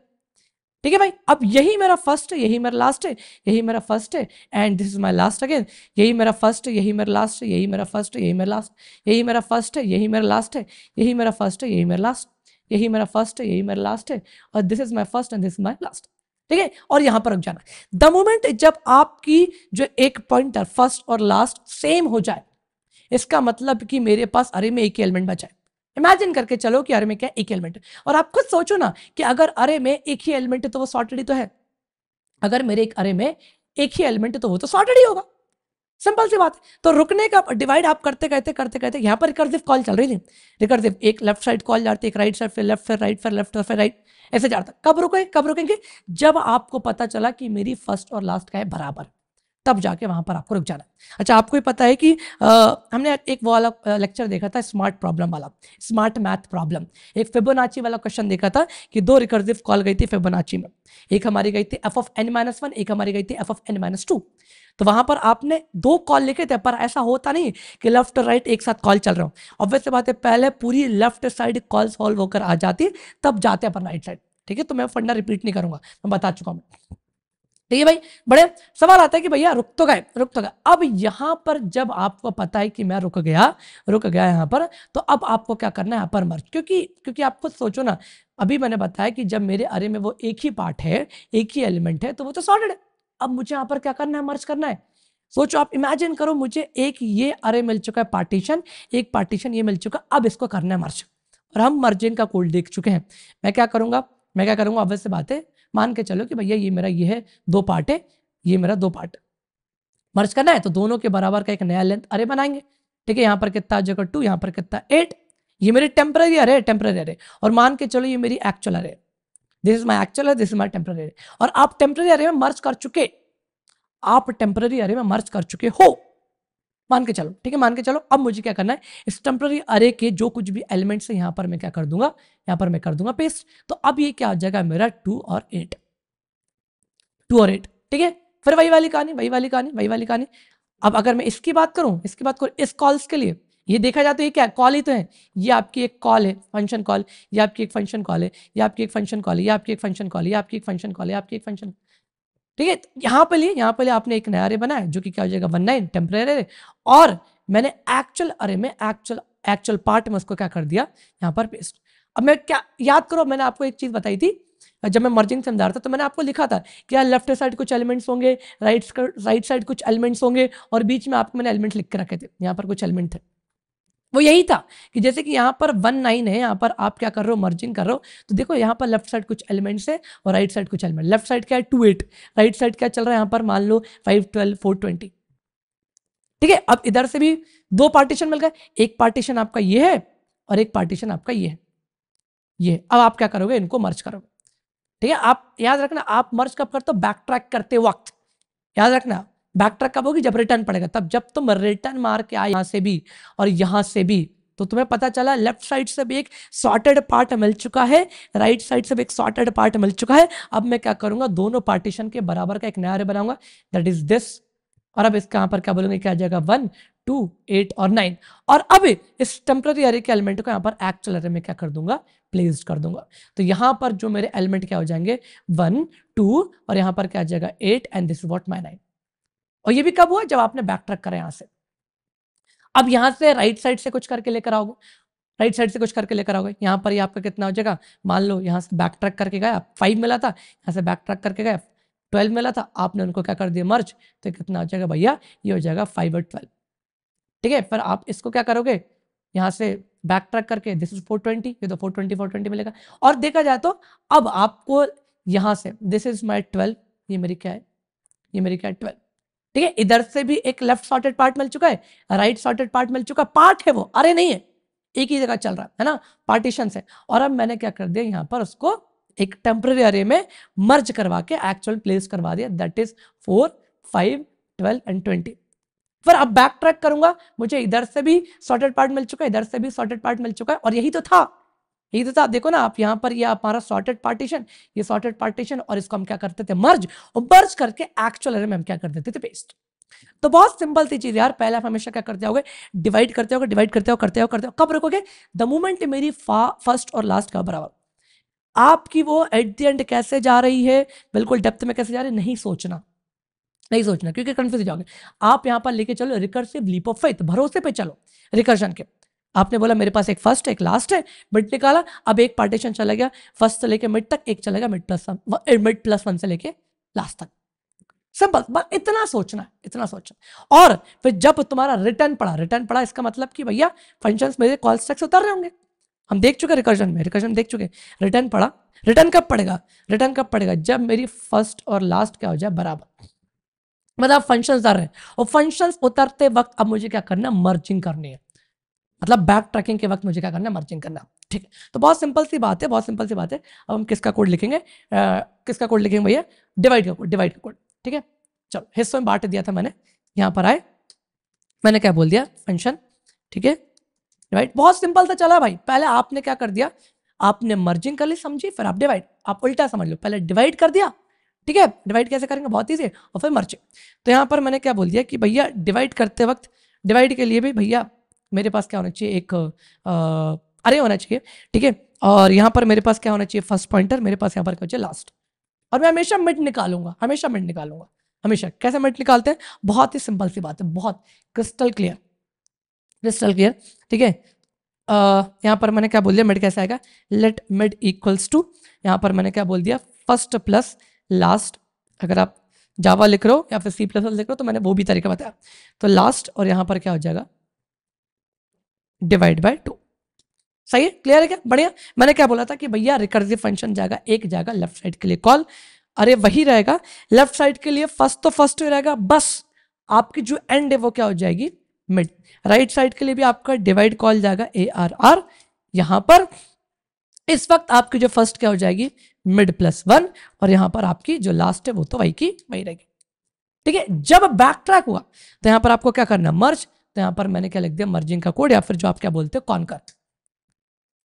ठीक है भाई, अब यही मेरा फर्स्ट है, यही मेरा लास्ट है, यही मेरा फर्स्ट है, and this is my last again. यही मेरा फर्स्ट है, यही मेरा लास्ट है, यही मेरा फर्स्ट है, यही मेरा लास्ट, यही मेरा फर्स्ट है, यही मेरा लास्ट है, यही मेरा फर्स्ट है, यही मेरा लास्ट, यही मेरा फर्स्ट है, यही मेरा लास्ट है, और this is my first and this is my last. ठीक है, और यहां पर रुक जाना। द मोमेंट जब आपकी जो एक पॉइंटर फर्स्ट और लास्ट सेम हो जाए, इसका मतलब कि मेरे पास अरे में एक ही एलिमेंट बचा है। इमेजिन करके चलो कि अरे में क्या एक एलिमेंट है, और आप खुद सोचो ना कि अगर अरे में एक ही एलिमेंट है तो वो सॉर्टेड ही तो है। अगर मेरे एक अरे में एक ही एलिमेंट है तो वो तो सॉर्टेड ही होगा। सिंपल सी बात है। तो रुकने का डिवाइड आप करते यहां पर रिकर्सिव कॉल चल रही थी। रिकर्सिव एक लेफ्ट साइड कॉल जाती है, एक राइट साइड, फिर लेफ्ट, फिर राइट, फिर लेफ्ट, फिर राइट, ऐसे जाता। कब रुकेंगे, जब आपको पता चला कि मेरी फर्स्ट और लास्ट का है बराबर, तब जाके वहां पर आपको रुक जाना। अच्छा, आपको ही पता है कि हमने एक वो वाला लेक्चर देखा था, स्मार्ट प्रॉब्लम वाला, स्मार्ट मैथ प्रॉब्लम। एक फिबोनाची वाला क्वेश्चन देखा था कि दो रिकर्सिव कॉल गई थी फिबोनाची में। एक हमारी गई थी f(n-1), एक हमारी गई थी f(n-2). तो वहां पर आपने दो कॉल लिखे थे, पर ऐसा होता नहीं कि लेफ्ट और राइट एक साथ कॉल चल रहा हो। ऑब्वियस बात है, पहले पूरी लेफ्ट साइड कॉल सॉल्व होकर आ जाती, तब जाते अपन राइट साइड। ठीक है, तो मैं फंडा रिपीट नहीं करूंगा, मैं बता चुका हूं। ठीक है भाई, बड़े सवाल आता है कि भैया रुक तो गए। अब यहां पर जब आपको पता है कि मैं रुक गया यहां पर, तो अब आपको क्या करना है, यहाँ पर मर्ज। क्योंकि आप खुद सोचो ना, अभी मैंने बताया कि जब मेरे अरे में वो एक ही पार्ट है, एक ही एलिमेंट है, तो वो तो सॉर्टेड है। अब मुझे यहाँ पर क्या करना है, मर्ज करना है। सोचो, आप इमेजिन करो, मुझे एक ये अरे मिल चुका है पार्टीशन, एक पार्टीशन ये मिल चुका, अब इसको करना है मर्ज। और हम मर्जिंग का कोड देख चुके हैं। मैं क्या करूंगा ऑब्वियस सी बात है, मान के चलो कि भैया ये मेरा ये है 2 पार्ट है, ये मेरा 2 पार्ट मर्ज करना है, तो दोनों के बराबर का एक नया लेंथ अरे बनाएंगे। ठीक है, यहाँ पर कितना जगह 2, यहाँ पर कितना 8, ये मेरी टेम्पररी अरे और मान के चलो ये मेरी एक्चुअल अरे, this is my actual, this is my temporary अरे। और आप टेम्पररी अरे में मर्ज कर चुके, आप टेम्पररी अरे में मर्ज कर चुके हो, मान के चलो। ठीक है, मान के चलो। अब मुझे क्या करना है, इस टेम्पररी अरे के जो कुछ भी एलिमेंट्स है यहाँ पर मैं क्या कर दूंगा, यहाँ पर मैं कर दूंगा पेस्ट। तो अब ये क्या हो जाएगा मेरा 2 और 8, 2 और 8। ठीक है, फिर वही वाली कहानी। अब अगर मैं इसकी बात करूं इस कॉल्स के लिए, ये देखा जाए तो ये क्या कॉल ही तो है, ये आपकी एक कॉल है, फंक्शन कॉल, ये आपकी एक फंक्शन कॉल है, ये आपकी एक फंक्शन कॉल है, ये आपकी एक फंक्शन कॉल है, ये आपकी एक फंक्शन कॉल है, आपकी एक फंक्शन। ठीक है, यहाँ पे आपने एक नया अरे बनाया जो कि क्या हो जाएगा 19 टेम्परेरी अरे, और मैंने एक्चुअल अरे में एक्चुअल पार्ट में उसको क्या कर दिया यहाँ पर पेस्ट। अब मैं क्या याद करो, मैंने आपको एक चीज बताई थी जब मैं मर्जिंग समझा रहा था, तो मैंने आपको लिखा था कि यार लेफ्ट साइड कुछ एलिमेंट्स होंगे, राइट साइड कुछ एलिमेंट्स होंगे, और बीच में आपको मैंने एलिमेंट लिख के रखे थे, यहाँ पर कुछ एलिमेंट थे। वो यही था कि जैसे कि यहाँ पर 19 है, यहाँ पर आप क्या कर रहे हो मर्जिंग कर रहे हो, तो देखो यहाँ पर लेफ्ट साइड कुछ एलिमेंट्स है और राइट साइड कुछ एलिमेंट। लेफ्ट साइड क्या है 2 8, राइट साइड क्या चल रहा है यहाँ पर मान लो 5 12 4 20। ठीक है, अब इधर से भी 2 पार्टीशन मिल गए, एक पार्टीशन आपका ये है और एक पार्टीशन आपका ये है, ये। अब आप क्या करोगे, इनको मर्ज करोगे। ठीक है, आप याद रखना, आप मर्ज कब करते हो, बैक ट्रैक करते वक्त। याद रखना बैक ट्रैक कब होगी, जब रिटर्न पड़ेगा, तब जब तुम रिटर्न मार के आए यहाँ से भी और यहाँ से भी, तो तुम्हें पता चला लेफ्ट साइड से भी एक सॉर्टेड पार्ट मिल चुका है, राइट साइड से भी एक सॉर्टेड पार्ट मिल चुका है। अब मैं क्या करूंगा, दोनों पार्टीशन के बराबर का एक नया अरे बनाऊंगा, दैट इज दिस। और अब इसके यहाँ पर क्या बोलूंगे, क्या आ जाएगा 1 2 8 और 9। और अब इस टेम्पररी अरे के एलिमेंट को यहाँ पर एक्चुअल अरे में क्या कर दूंगा, प्लेस्ड कर दूंगा। तो यहाँ पर जो मेरे एलिमेंट क्या हो जाएंगे 1 2, और यहाँ पर क्या आ जाएगा 8, and this is what my 9। और ये भी कब हुआ, जब आपने बैक ट्रैक करा यहाँ से। अब यहाँ से राइट साइड से कुछ करके लेकर आओगे, राइट साइड से कुछ करके लेकर आओगे, यहाँ पर ये आपका कितना हो जाएगा, मान लो यहाँ से बैक ट्रैक करके गया 5 मिला था, यहाँ से बैक ट्रैक करके गया 12 मिला था, आपने उनको क्या कर दिया मर्ज, तो कितना हो जाएगा भैया, ये हो जाएगा 5 और 12। ठीक है, फिर आप इसको क्या करोगे, यहाँ से बैक ट्रैक करके दिस इज 420, ये तो 420 मिलेगा। और देखा जाए तो अब आपको यहाँ से दिस इज माई 12, ये मेरी क्या है, ये मेरी क्या है 12। ठीक है, इधर से भी एक लेफ्ट सॉर्टेड पार्ट मिल चुका है, राइट सॉर्टेड पार्ट मिल चुका, पार्ट है वो, अरे नहीं है, एक ही जगह चल रहा है ना, पार्टीशन से। और अब मैंने क्या कर दिया, यहाँ पर उसको एक टेम्पररी अरे में मर्ज करवा के एक्चुअल प्लेस करवा दिया, दैट इज 4 5 12 एंड 20। फिर अब बैक ट्रैक करूंगा, मुझे इधर से भी सॉर्टेड पार्ट मिल चुका है, इधर से भी सॉर्टेड पार्ट मिल चुका है, और यही तो था, यही तो था। देखो ना आप यहाँ पर, ये हमारा सॉर्टेड पार्टीशन, ये सॉर्टेड पार्टीशन, और इसको हम क्या करते थे मर्ज, और मर्ज करके एक्चुअल अरे में हम क्या कर देते थे पेस्ट। तो बहुत सिंपल सी चीज यार, पहले आप हमेशा क्या करते होगे, डिवाइड करते हो, कब रुकोगे, द मोमेंट मेरी फर्स्ट और लास्ट का बराबर। आपकी वो एट द एंड कैसे जा रही है, बिल्कुल डेप्थ में कैसे जा रही है, नहीं सोचना, क्योंकि कंफ्यूज हो जाओगे। आप यहाँ पर लेके चलो रिकर्सिव लीप ऑफ फेथ, भरोसे पे चलो रिकर्जन के। आपने बोला मेरे पास एक फर्स्ट एक लास्ट है, मिड निकाला, अब एक पार्टीशन चला गया फर्स्ट से लेके मिड तक, एक चला गया मिड प्लस 1 से लेके लास्ट तक। सिंपल, बस इतना सोचना। और फिर जब तुम्हारा रिटर्न पड़ा, इसका मतलब कि भैया फंक्शंस मेरे कॉल स्टैक से उतर रहे होंगे, हम देख चुके रिकर्जन देख चुके। रिटर्न पड़ा, रिटर्न कब पड़ेगा, जब मेरी फर्स्ट और लास्ट क्या हो जाए बराबर, मतलब फंक्शंस उतर रहे हैं, और फंक्शंस उतरते वक्त अब मुझे क्या करना, मर्जिंग करनी है, मतलब बैक ट्रैकिंग के वक्त मुझे क्या करना है, मर्जिंग करना। ठीक है, तो बहुत सिंपल सी बात है। अब हम किसका कोड लिखेंगे, भैया डिवाइड का कोड। ठीक है, चलो हिस्सों में बांट दिया था मैंने, यहाँ पर आए मैंने क्या बोल दिया, फंक्शन। ठीक है, डिवाइड बहुत सिंपल सा चला भाई। पहले आपने क्या कर दिया, आपने मर्जिंग कर ली, समझी, फिर आप डिवाइड, आप उल्टा समझ लो, पहले डिवाइड कर दिया। ठीक है, डिवाइड कैसे करेंगे, बहुत ईजी है, और फिर मर्जिंग। तो यहाँ पर मैंने क्या बोल दिया कि भैया डिवाइड करते वक्त, डिवाइड के लिए भी भैया मेरे पास क्या होना चाहिए, एक अरे होना चाहिए। ठीक है, और यहाँ पर मेरे पास क्या होना चाहिए, फर्स्ट पॉइंटर, मेरे पास यहाँ पर क्या चाहिए लास्ट, और मैं हमेशा मिड निकालूंगा, हमेशा। कैसे मिड निकालते हैं, बहुत ही सिंपल सी बात है, बहुत क्रिस्टल क्लियर। ठीक है, यहाँ पर मैंने क्या बोल दिया, मिड कैसे आएगा, लेट मिड इक्वल्स टू, यहाँ पर मैंने क्या बोल दिया, फर्स्ट प्लस लास्ट। अगर आप जावा लिख रहे हो या फिर C++ लिख रहे हो तो मैंने वो भी तरीका बताया। तो लास्ट, और यहाँ पर क्या हो जाएगा, डिवाइड बाय 2। सही है, क्लियर है क्या? बढ़िया। मैंने क्या बोला था कि भैया रिकर्सिव फंक्शन जाएगा एक जाएगा लेफ्ट साइड के लिए कॉल, अरे वही रहेगा लेफ्ट साइड के लिए, फर्स्ट तो फर्स्ट ही रहेगा, बस आपकी जो एंड है वो क्या हो जाएगी, मिड। राइट साइड के लिए भी आपका डिवाइड कॉल जाएगा ARR, यहां पर इस वक्त आपकी जो फर्स्ट क्या हो जाएगी, मिड +1, और यहां पर आपकी जो लास्ट है वो तो वही की वही रहेगी। ठीक है, जब बैक ट्रैक हुआ तो यहां पर आपको क्या करना, मर्ज, तो यहां पर मैंने क्या लिख दिया, मर्जिंग का कोड, या फिर जो आप क्या बोलते हो कॉन्कर।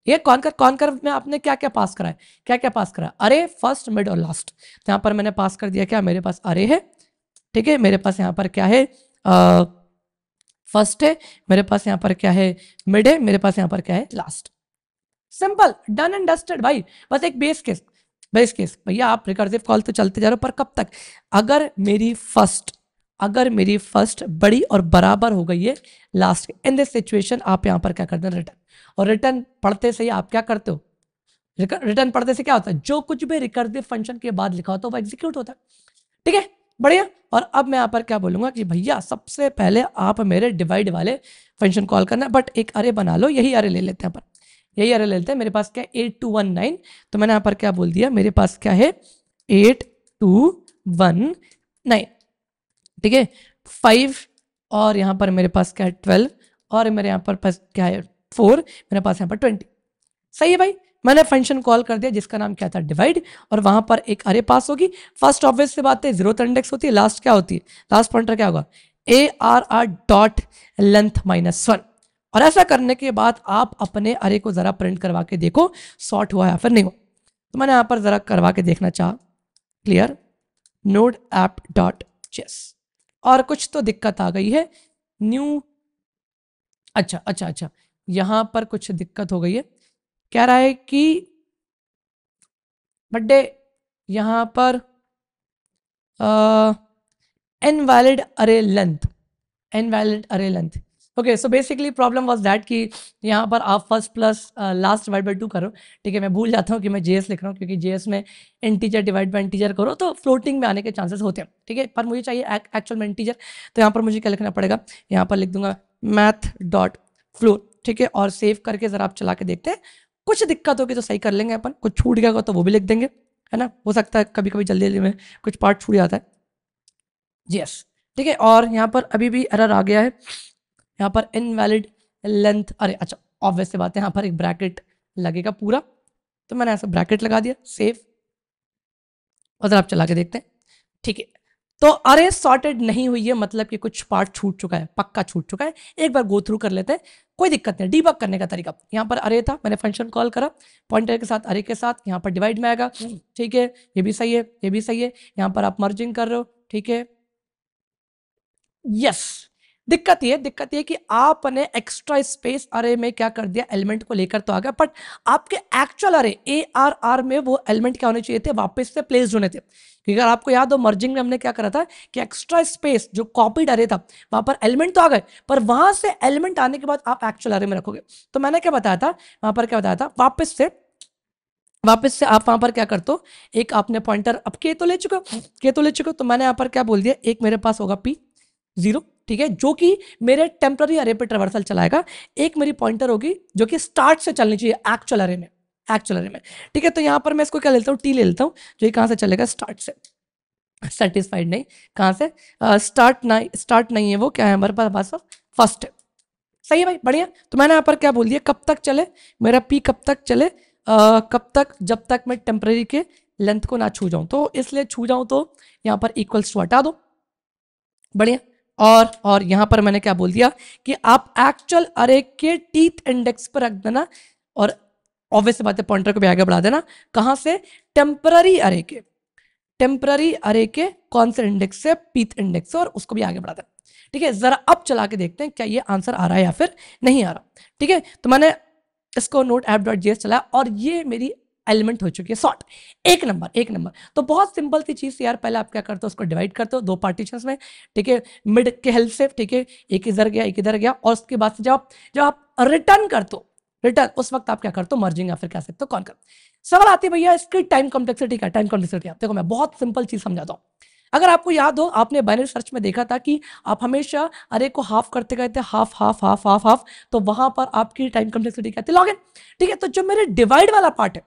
ये कॉन्कर में आपने क्या क्या पास करा है, क्या क्या पास करा है, अरे फर्स्ट मिड और लास्ट। तो यहां पर मैंने पास कर दिया क्या, मेरे पास अरे है, ठीक है, मेरे पास यहां पर क्या है, फर्स्ट है, मेरे पास यहां पर क्या है, मिड है, मेरे पास यहां पर क्या है, last. Simple, done and dusted भाई। बस एक बेस केस भैया आप रिकर्सिव कॉल तो चलते जा रहे हो, पर कब तक, अगर मेरी फर्स्ट बड़ी और बराबर हो गई है लास्ट, इन दिस सिचुएशन आप यहां पर क्या करते हैं, रिटर्न। और रिटर्न पढ़ते से ही आप क्या करते हो, रिटर्न पढ़ते से क्या होता है, जो कुछ भी रिकर्सिव फंक्शन के बाद लिखा होता है वो एग्जीक्यूट होता है। ठीक है, बढ़िया। और अब मैं यहां पर क्या बोलूंगा कि भैया सबसे पहले आप मेरे डिवाइड वाले फंक्शन कॉल करना, बट एक अरे बना लो, यही अरे ले लेते हैं पर, यही अरे ले लेते हैं। मेरे पास क्या है 8219, तो मैंने यहां पर क्या बोल दिया, मेरे पास क्या है 8219, ठीक है, 5, और यहां पर मेरे पास क्या है 12, और मेरे यहां पर पास क्या है 4, मेरे पास यहां पर 20। सही है भाई, मैंने फंक्शन कॉल कर दिया जिसका नाम क्या था, डिवाइड, और वहां पर एक अरे पास होगी। फर्स्ट ऑब्वियस से बात है 0th इंडेक्स होती है, लास्ट क्या होती है, लास्ट पॉइंटर क्या होगा, ARR डॉट लेंथ -1। और ऐसा करने के बाद आप अपने अरे को जरा प्रिंट करवा के देखो सॉर्ट हुआ या फिर नहीं हुआ। तो मैंने यहां पर जरा करवा के देखना चाहा, क्लियर नोड ऐप डॉट जेस, और कुछ तो दिक्कत आ गई है, न्यू, अच्छा, यहां पर कुछ दिक्कत हो गई है, कह रहा है कि बड्डे यहां पर इनवैलिड अरे length. Okay, so basically problem was that कि यहाँ पर आप first plus last divide by 2 करो। ठीक है, मैं भूल जाता हूँ कि मैं JS लिख रहा हूँ, क्योंकि JS में इंटीजर डिवाइड बाई इंटीजर करो तो फ्लोटिंग में आने के चांसेस होते हैं। ठीक है, पर मुझे चाहिए एक्चुअल में इंटीजर, तो यहाँ पर मुझे क्या लिखना पड़ेगा, यहाँ पर लिख दूंगा मैथ डॉट फ्लोट। ठीक है, और सेव करके जरा आप चला के देखते हैं, कुछ दिक्कत होगी तो सही कर लेंगे अपन, कुछ छूट गया होगा तो वो भी लिख देंगे, है ना, हो सकता है कभी कभी जल्दी जल्दी में कुछ पार्ट छूट जाता है। यस, ठीक है, और यहाँ पर अभी भी एरर आ गया है, यहाँ पर इनवैलिड लेंथ, अरे अच्छा ऑब्वियस सी बात है, यहाँ पर एक ब्रैकेट लगेगा पूरा, तो मैंने ऐसा ब्रैकेट लगा दिया, सेव, और जरा आप चला के देखते हैं। ठीक है, तो अरे सॉर्टेड नहीं हुई है, मतलब कि कुछ पार्ट छूट चुका है, पक्का छूट चुका है। एक बार गो थ्रू कर लेते हैं, कोई दिक्कत नहीं, डीबग करने का तरीका, यहाँ पर अरे था, मैंने फंक्शन कॉल करा पॉइंटर के साथ, अरे के साथ, यहाँ पर डिवाइड में आएगा। ठीक है, ये भी सही है, ये भी सही है, यहाँ पर आप मर्जिंग कर रहे हो। ठीक है, यस, दिक्कत ये कि आपने एक्स्ट्रा स्पेस अरे में क्या कर दिया, एलिमेंट को लेकर तो आ गया, बट आपके एक्चुअल अरे ARR में वो एलिमेंट क्या होने चाहिए थे, वापस से प्लेस्ड होने थे। क्योंकि अगर आपको याद हो मर्जिंग में हमने क्या करा था कि एक्स्ट्रा स्पेस जो कॉपीड अरे था वहां पर एलिमेंट तो आ गए, पर वहां से एलिमेंट आने के बाद आप एक्चुअल अरे में रखोगे। तो मैंने क्या बताया था वहां पर, क्या बताया था, वापस से आप वहां पर क्या करते हो, एक आपने पॉइंटर, अब के तो ले चुके हो, तो मैंने यहाँ पर क्या बोल दिया, एक मेरे पास होगा P0, ठीक है, जो कि मेरे टेम्पररी अरे पे ट्रेवर्सल चलाएगा। एक मेरी पॉइंटर होगी जो कि स्टार्ट से चलनी चाहिए एक्चुअल अरे में, ठीक है, तो यहां पर मैं इसको क्या लेता हूँ, T ले लेता हूँ, जो कहां से चलेगा, स्टार्ट से। सेटिस्फाइड नहीं, कहां से, स्टार्ट नहीं है वो, क्या है हमारे पास फर्स्ट है। सही है भाई, बढ़िया। तो मैंने यहाँ पर क्या बोल दिया, कब तक चले मेरा P, कब तक चले, कब तक, जब तक मैं टेम्पररी के लेंथ को ना छू जाऊं, तो इसलिए छू जाऊं तो यहाँ पर इक्वल्स टू हटा दो, बढ़िया। और यहां पर मैंने क्या बोल दिया कि आप एक्चुअल अरे के टीथ इंडेक्स पर रख देना, और ऑब्वियस बात है पॉइंटर को भी आगे बढ़ा देना, कहां से, टेम्पररी अरे के कौन से इंडेक्स से, पीथ इंडेक्स से, और उसको भी आगे बढ़ा देना। ठीक है, जरा अब चला के देखते हैं क्या ये आंसर आ रहा है या फिर नहीं आ रहा। ठीक है, तो मैंने इसको नोट ऐप डॉट जेएस चलाया, और ये मेरी एलिमेंट हो चुकी है सॉर्ट, एक नंबर। तो बहुत सिंपल सी चीज यार, पहले आप क्या करते हो, उसको डिवाइड करते हो 2 पार्टीशंस में। ठीक है, मिड के हेल्प से, ठीक है, एक इधर गया, और उसके बाद से जब आप रिटर्न करते हो, उस वक्त आप क्या करते हो, मर्जिंग या फिर क्या सकते हो, कौन कर। सवाल आती है भैया इसकी टाइम कॉम्प्लेक्सिटी क्या, टाइम कॉम्प्लेक्सिटी। देखो मैं बहुत सिंपल चीज समझाता हूँ, अगर आपको याद हो, आपने बाइनरी सर्च में देखा था कि आप हमेशा अरे को हाफ करते गए थे, half half half half half, तो वहां पर आपकी टाइम कॉम्प्लेक्सिटी क्या थी, लॉग n। ठीक है, तो जो मेरे डिवाइड वाला पार्ट है,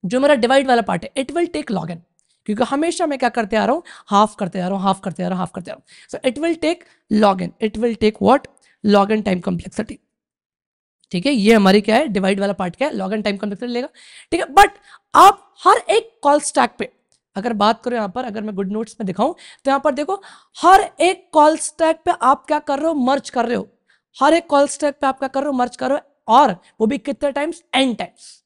जो मेरा डिवाइड वाला पार्ट है, it will take log n, क्योंकि हमेशा मैं क्या करते आ रहा हूं, हाफ करते आ रहा हूं, हाफ करते आ रहा हूं, हाफ करते आ रहा हूं। So it will take log n, it will take what, log n time complexity. ठीक है, ये हमारी क्या है, डिवाइड वाला पार्ट क्या है, लॉग n टाइम कॉम्प्लेक्सिटी लेगा। ठीक है, बट आप हर एक कॉल स्टैक पे अगर बात करो, यहां पर अगर मैं गुड नोट्स में दिखाऊं तो यहां पर देखो, हर एक कॉल स्टैक पे आप क्या कर रहे हो, मर्ज कर रहे हो। हर एक कॉल स्टैक पे आप क्या कर रहे हो, मर्ज कर रहे हो, और वो भी कितने टाइम्स, n टाइम्स।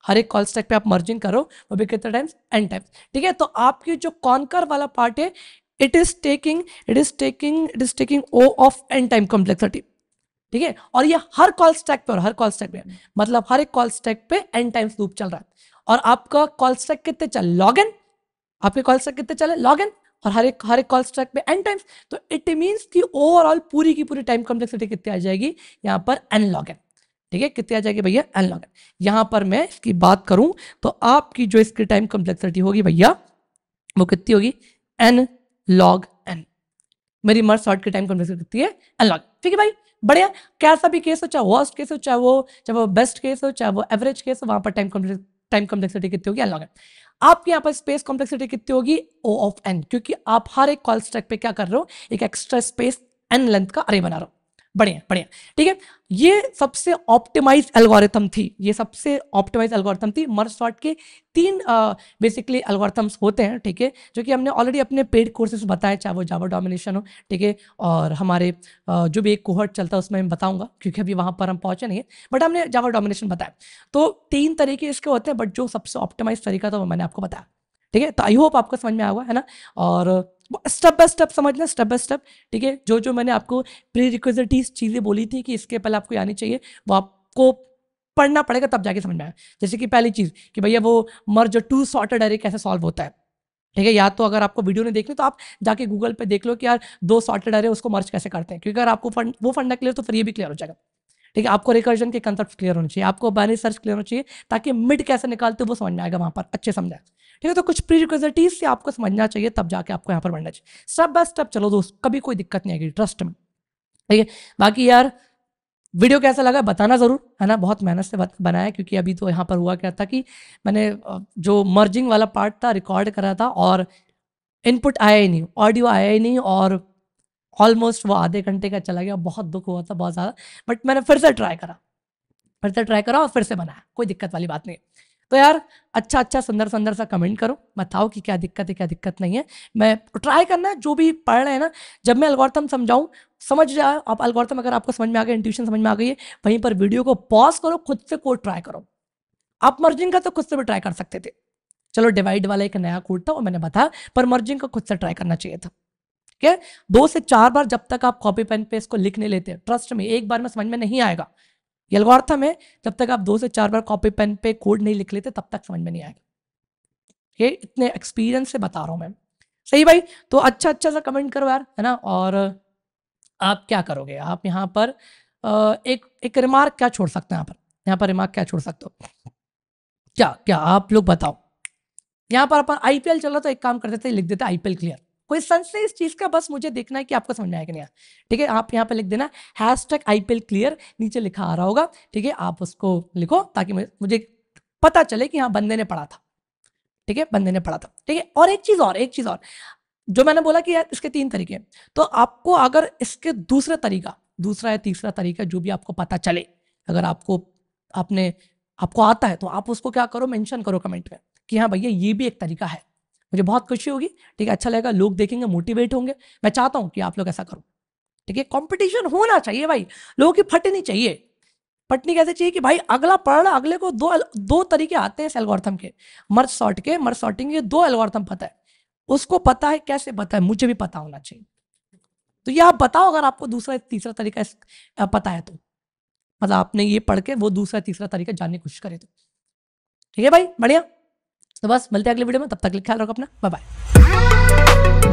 हर एक कॉल स्टैक पे आप मर्जिंग करो, वो भी कितने टाइम्स, n टाइम्स। ठीक है, तो आपकी जो कॉन्कर वाला पार्ट है, it is taking O of n time complexity. ठीक है, और ये हर कॉल स्टैक पे, और हर कॉल स्टैक पे मतलब हर एक कॉल स्टैक पे n टाइम्स लूप चल रहा है। और आपका कॉल स्टैक कितने चल, लॉग n, आपके कॉल स्टैक कितने चले, लॉग n, और हर एक कॉल स्टैक पे n टाइम्स। तो इट मींस कि ओवरऑल पूरी की पूरी टाइम कॉम्प्लेक्सिटी कितनी आ जाएगी, यहां पर n log n। ठीक है, कितनी आ जाएगी भैया, n log n। यहां पर मैं इसकी बात करूं तो आपकी जो इसकी टाइम कॉम्प्लेक्सिटी होगी भैया, वो कितनी होगी, n log n। मेरी मर्ज सॉर्ट की टाइम कॉम्प्लेक्सिटी कितनी है, n log। ठीक है भाई, बढ़िया। कैसा भी केस हो, चाहे वर्स्ट केस हो, चाहे वो बेस्ट केस हो, चाहे वो एवरेज केस हो, वहां पर टाइम कॉम्प्लेक्सिटी कितनी होगी, n log n। आपके यहाँ पर स्पेस कॉम्प्लेक्सिटी कितनी होगी, O ऑफ n, क्योंकि आप हर एक कॉल स्टैक पे क्या कर रहे हो, एक एक्स्ट्रा स्पेस n लेंथ का अरे बना रहे हो। बढ़िया बढ़िया, ठीक है। ये सबसे ऑप्टिमाइज एल्गोरिथम थी, ये सबसे ऑप्टिमाइज एल्गोरिथम थी। मर्ज सॉर्ट के 3 बेसिकली एल्गोरिथम्स होते हैं, ठीक है, जो कि हमने ऑलरेडी अपने पेड कोर्सेज बताए, चाहे वो जावा डोमिनेशन हो, ठीक है, और हमारे जो भी एक कोहर्ट चलता है उसमें मैं बताऊंगा, क्योंकि अभी वहां पर हम पहुंचे नहीं है, बट हमने जावा डोमिनेशन बताया। तो 3 तरीके इसके होते हैं, बट जो सबसे ऑप्टिमाइज तरीका था वो मैंने आपको बताया। ठीक है, तो आई होप आपको समझ में आया होगा, है ना। और स्टेप बाय स्टेप समझना, स्टेप बाय स्टेप। ठीक है, जो जो मैंने आपको प्री रिक्विजिटीज चीज़ें बोली थी कि इसके पहले आपको आनी चाहिए, वो आपको पढ़ना पड़ेगा, तब जाके समझ में आया। जैसे कि पहली चीज़ कि भैया वो मर्ज टू सॉर्टेड अरे कैसे सॉल्व होता है। ठीक है, या तो अगर आपको वीडियो नहीं देखनी तो आप जाके गूगल पे देख लो कि यार 2 सॉर्टेड अरे उसको मर्ज कैसे करते हैं, क्योंकि अगर आपको वो फंडा क्लियर तो फिर ये भी क्लियर हो जाएगा। ठीक है, आपको रिकर्जन के कंसेप्ट क्लियर होने चाहिए, आपको बाइनरी सर्च क्लियर होना चाहिए, ताकि मिड कैसे निकालते वो समझ में आएगा वहां पर, अच्छे समझा। ठीक है, तो कुछ प्री रिक्विजिटीज से आपको समझना चाहिए, तब जाके आपको यहाँ पर बढ़ना चाहिए। स्टेप बाय स्टेप चलो दोस्त, कभी कोई दिक्कत नहीं आएगी, ट्रस्ट में। ठीक है, बाकी यार वीडियो कैसा लगा बताना जरूर, है ना। बहुत मेहनत से बनाया, क्योंकि अभी तो यहाँ पर हुआ क्या था कि मैंने जो मर्जिंग वाला पार्ट था रिकॉर्ड करा था, और इनपुट आया ही नहीं, ऑडियो आया ही नहीं, और ऑलमोस्ट वो आधे घंटे का चला गया। बहुत दुख हुआ था, बहुत ज़्यादा। बट मैंने फिर से ट्राई करा और फिर से बनाया, कोई दिक्कत वाली बात नहीं है। तो यार अच्छा सुंदर सुंदर सा कमेंट करो, बताओ कि क्या दिक्कत है, क्या दिक्कत नहीं है। मैं ट्राई करना है, जो भी पढ़ रहे हैं ना, जब मैं एल्गोरिथम समझाऊं, समझ जाए आप एल्गोरिथम, अगर आपको समझ में आ गया, इंट्यूशन समझ में आ गई है, वहीं पर वीडियो को पॉज करो, खुद से कोड ट्राई करो। आप मर्जिंग का तो खुद से भी ट्राई कर सकते थे, चलो डिवाइड वाला एक नया कोड था वो मैंने बताया, पर मर्जिंग का खुद से ट्राई करना चाहिए था। ठीक है, 2 से 4 बार जब तक आप कॉपी पेन पे इसको लिख नहीं लेते, ट्रस्ट में एक बार में समझ में नहीं आएगा। ये एल्गोरिथम है, जब तक आप 2 से 4 बार कॉपी पेन पे कोड नहीं लिख लेते, तब तक समझ में नहीं आएगा। ये इतने एक्सपीरियंस से बता रहा हूं मैं। सही भाई, तो अच्छा सा कमेंट करो यार, है ना। और आप क्या करोगे, आप यहाँ पर एक रिमार्क क्या छोड़ सकते हैं, यहाँ पर रिमार्क क्या छोड़ सकते हो, क्या क्या आप लोग बताओ। यहाँ पर अपन आईपीएल चल रहा, तो एक काम करते थे, लिख देते आईपीएल क्लियर। कोई सेंस नहीं इस चीज का, बस मुझे देखना है कि आपको समझ में आया कि नहीं आया। ठीक है, आप यहाँ पे लिख देना #IPL क्लियर, नीचे लिखा आ रहा होगा। ठीक है, आप उसको लिखो ताकि मुझे पता चले कि हाँ बंदे ने पढ़ा था। ठीक है, बंदे ने पढ़ा था। ठीक है, और एक चीज और जो मैंने बोला कि यार इसके 3 तरीके हैं, तो आपको अगर इसके दूसरा या तीसरा तरीका जो भी आपको पता चले, अगर आपको आता है, तो आप उसको क्या करो, मेंशन करो कमेंट में कि हाँ भैया ये भी एक तरीका है। मुझे बहुत खुशी होगी, ठीक है, अच्छा लगेगा, लोग देखेंगे, मोटिवेट होंगे। मैं चाहता हूं कि आप लोग ऐसा करो। ठीक है, कंपटीशन होना चाहिए भाई, लोगों की फटनी चाहिए। फटनी कैसे चाहिए कि भाई अगला पढ़ रहा, अगले को दो तरीके आते हैं इस एल्गोरिथम के, मर्ज सॉर्टिंग के 2 एल्गोरिथम पता है, उसको पता है, कैसे पता है, मुझे भी पता होना चाहिए। तो ये आप बताओ, अगर आपको दूसरा तीसरा तरीका पता है, तो मतलब आपने ये पढ़ के वो दूसरा तीसरा तरीका जानने की कोशिश करे तो। ठीक है भाई, बढ़िया। तो बस मिलते हैं अगले वीडियो में, तब तक ख्याल रखो अपना, बाय बाय।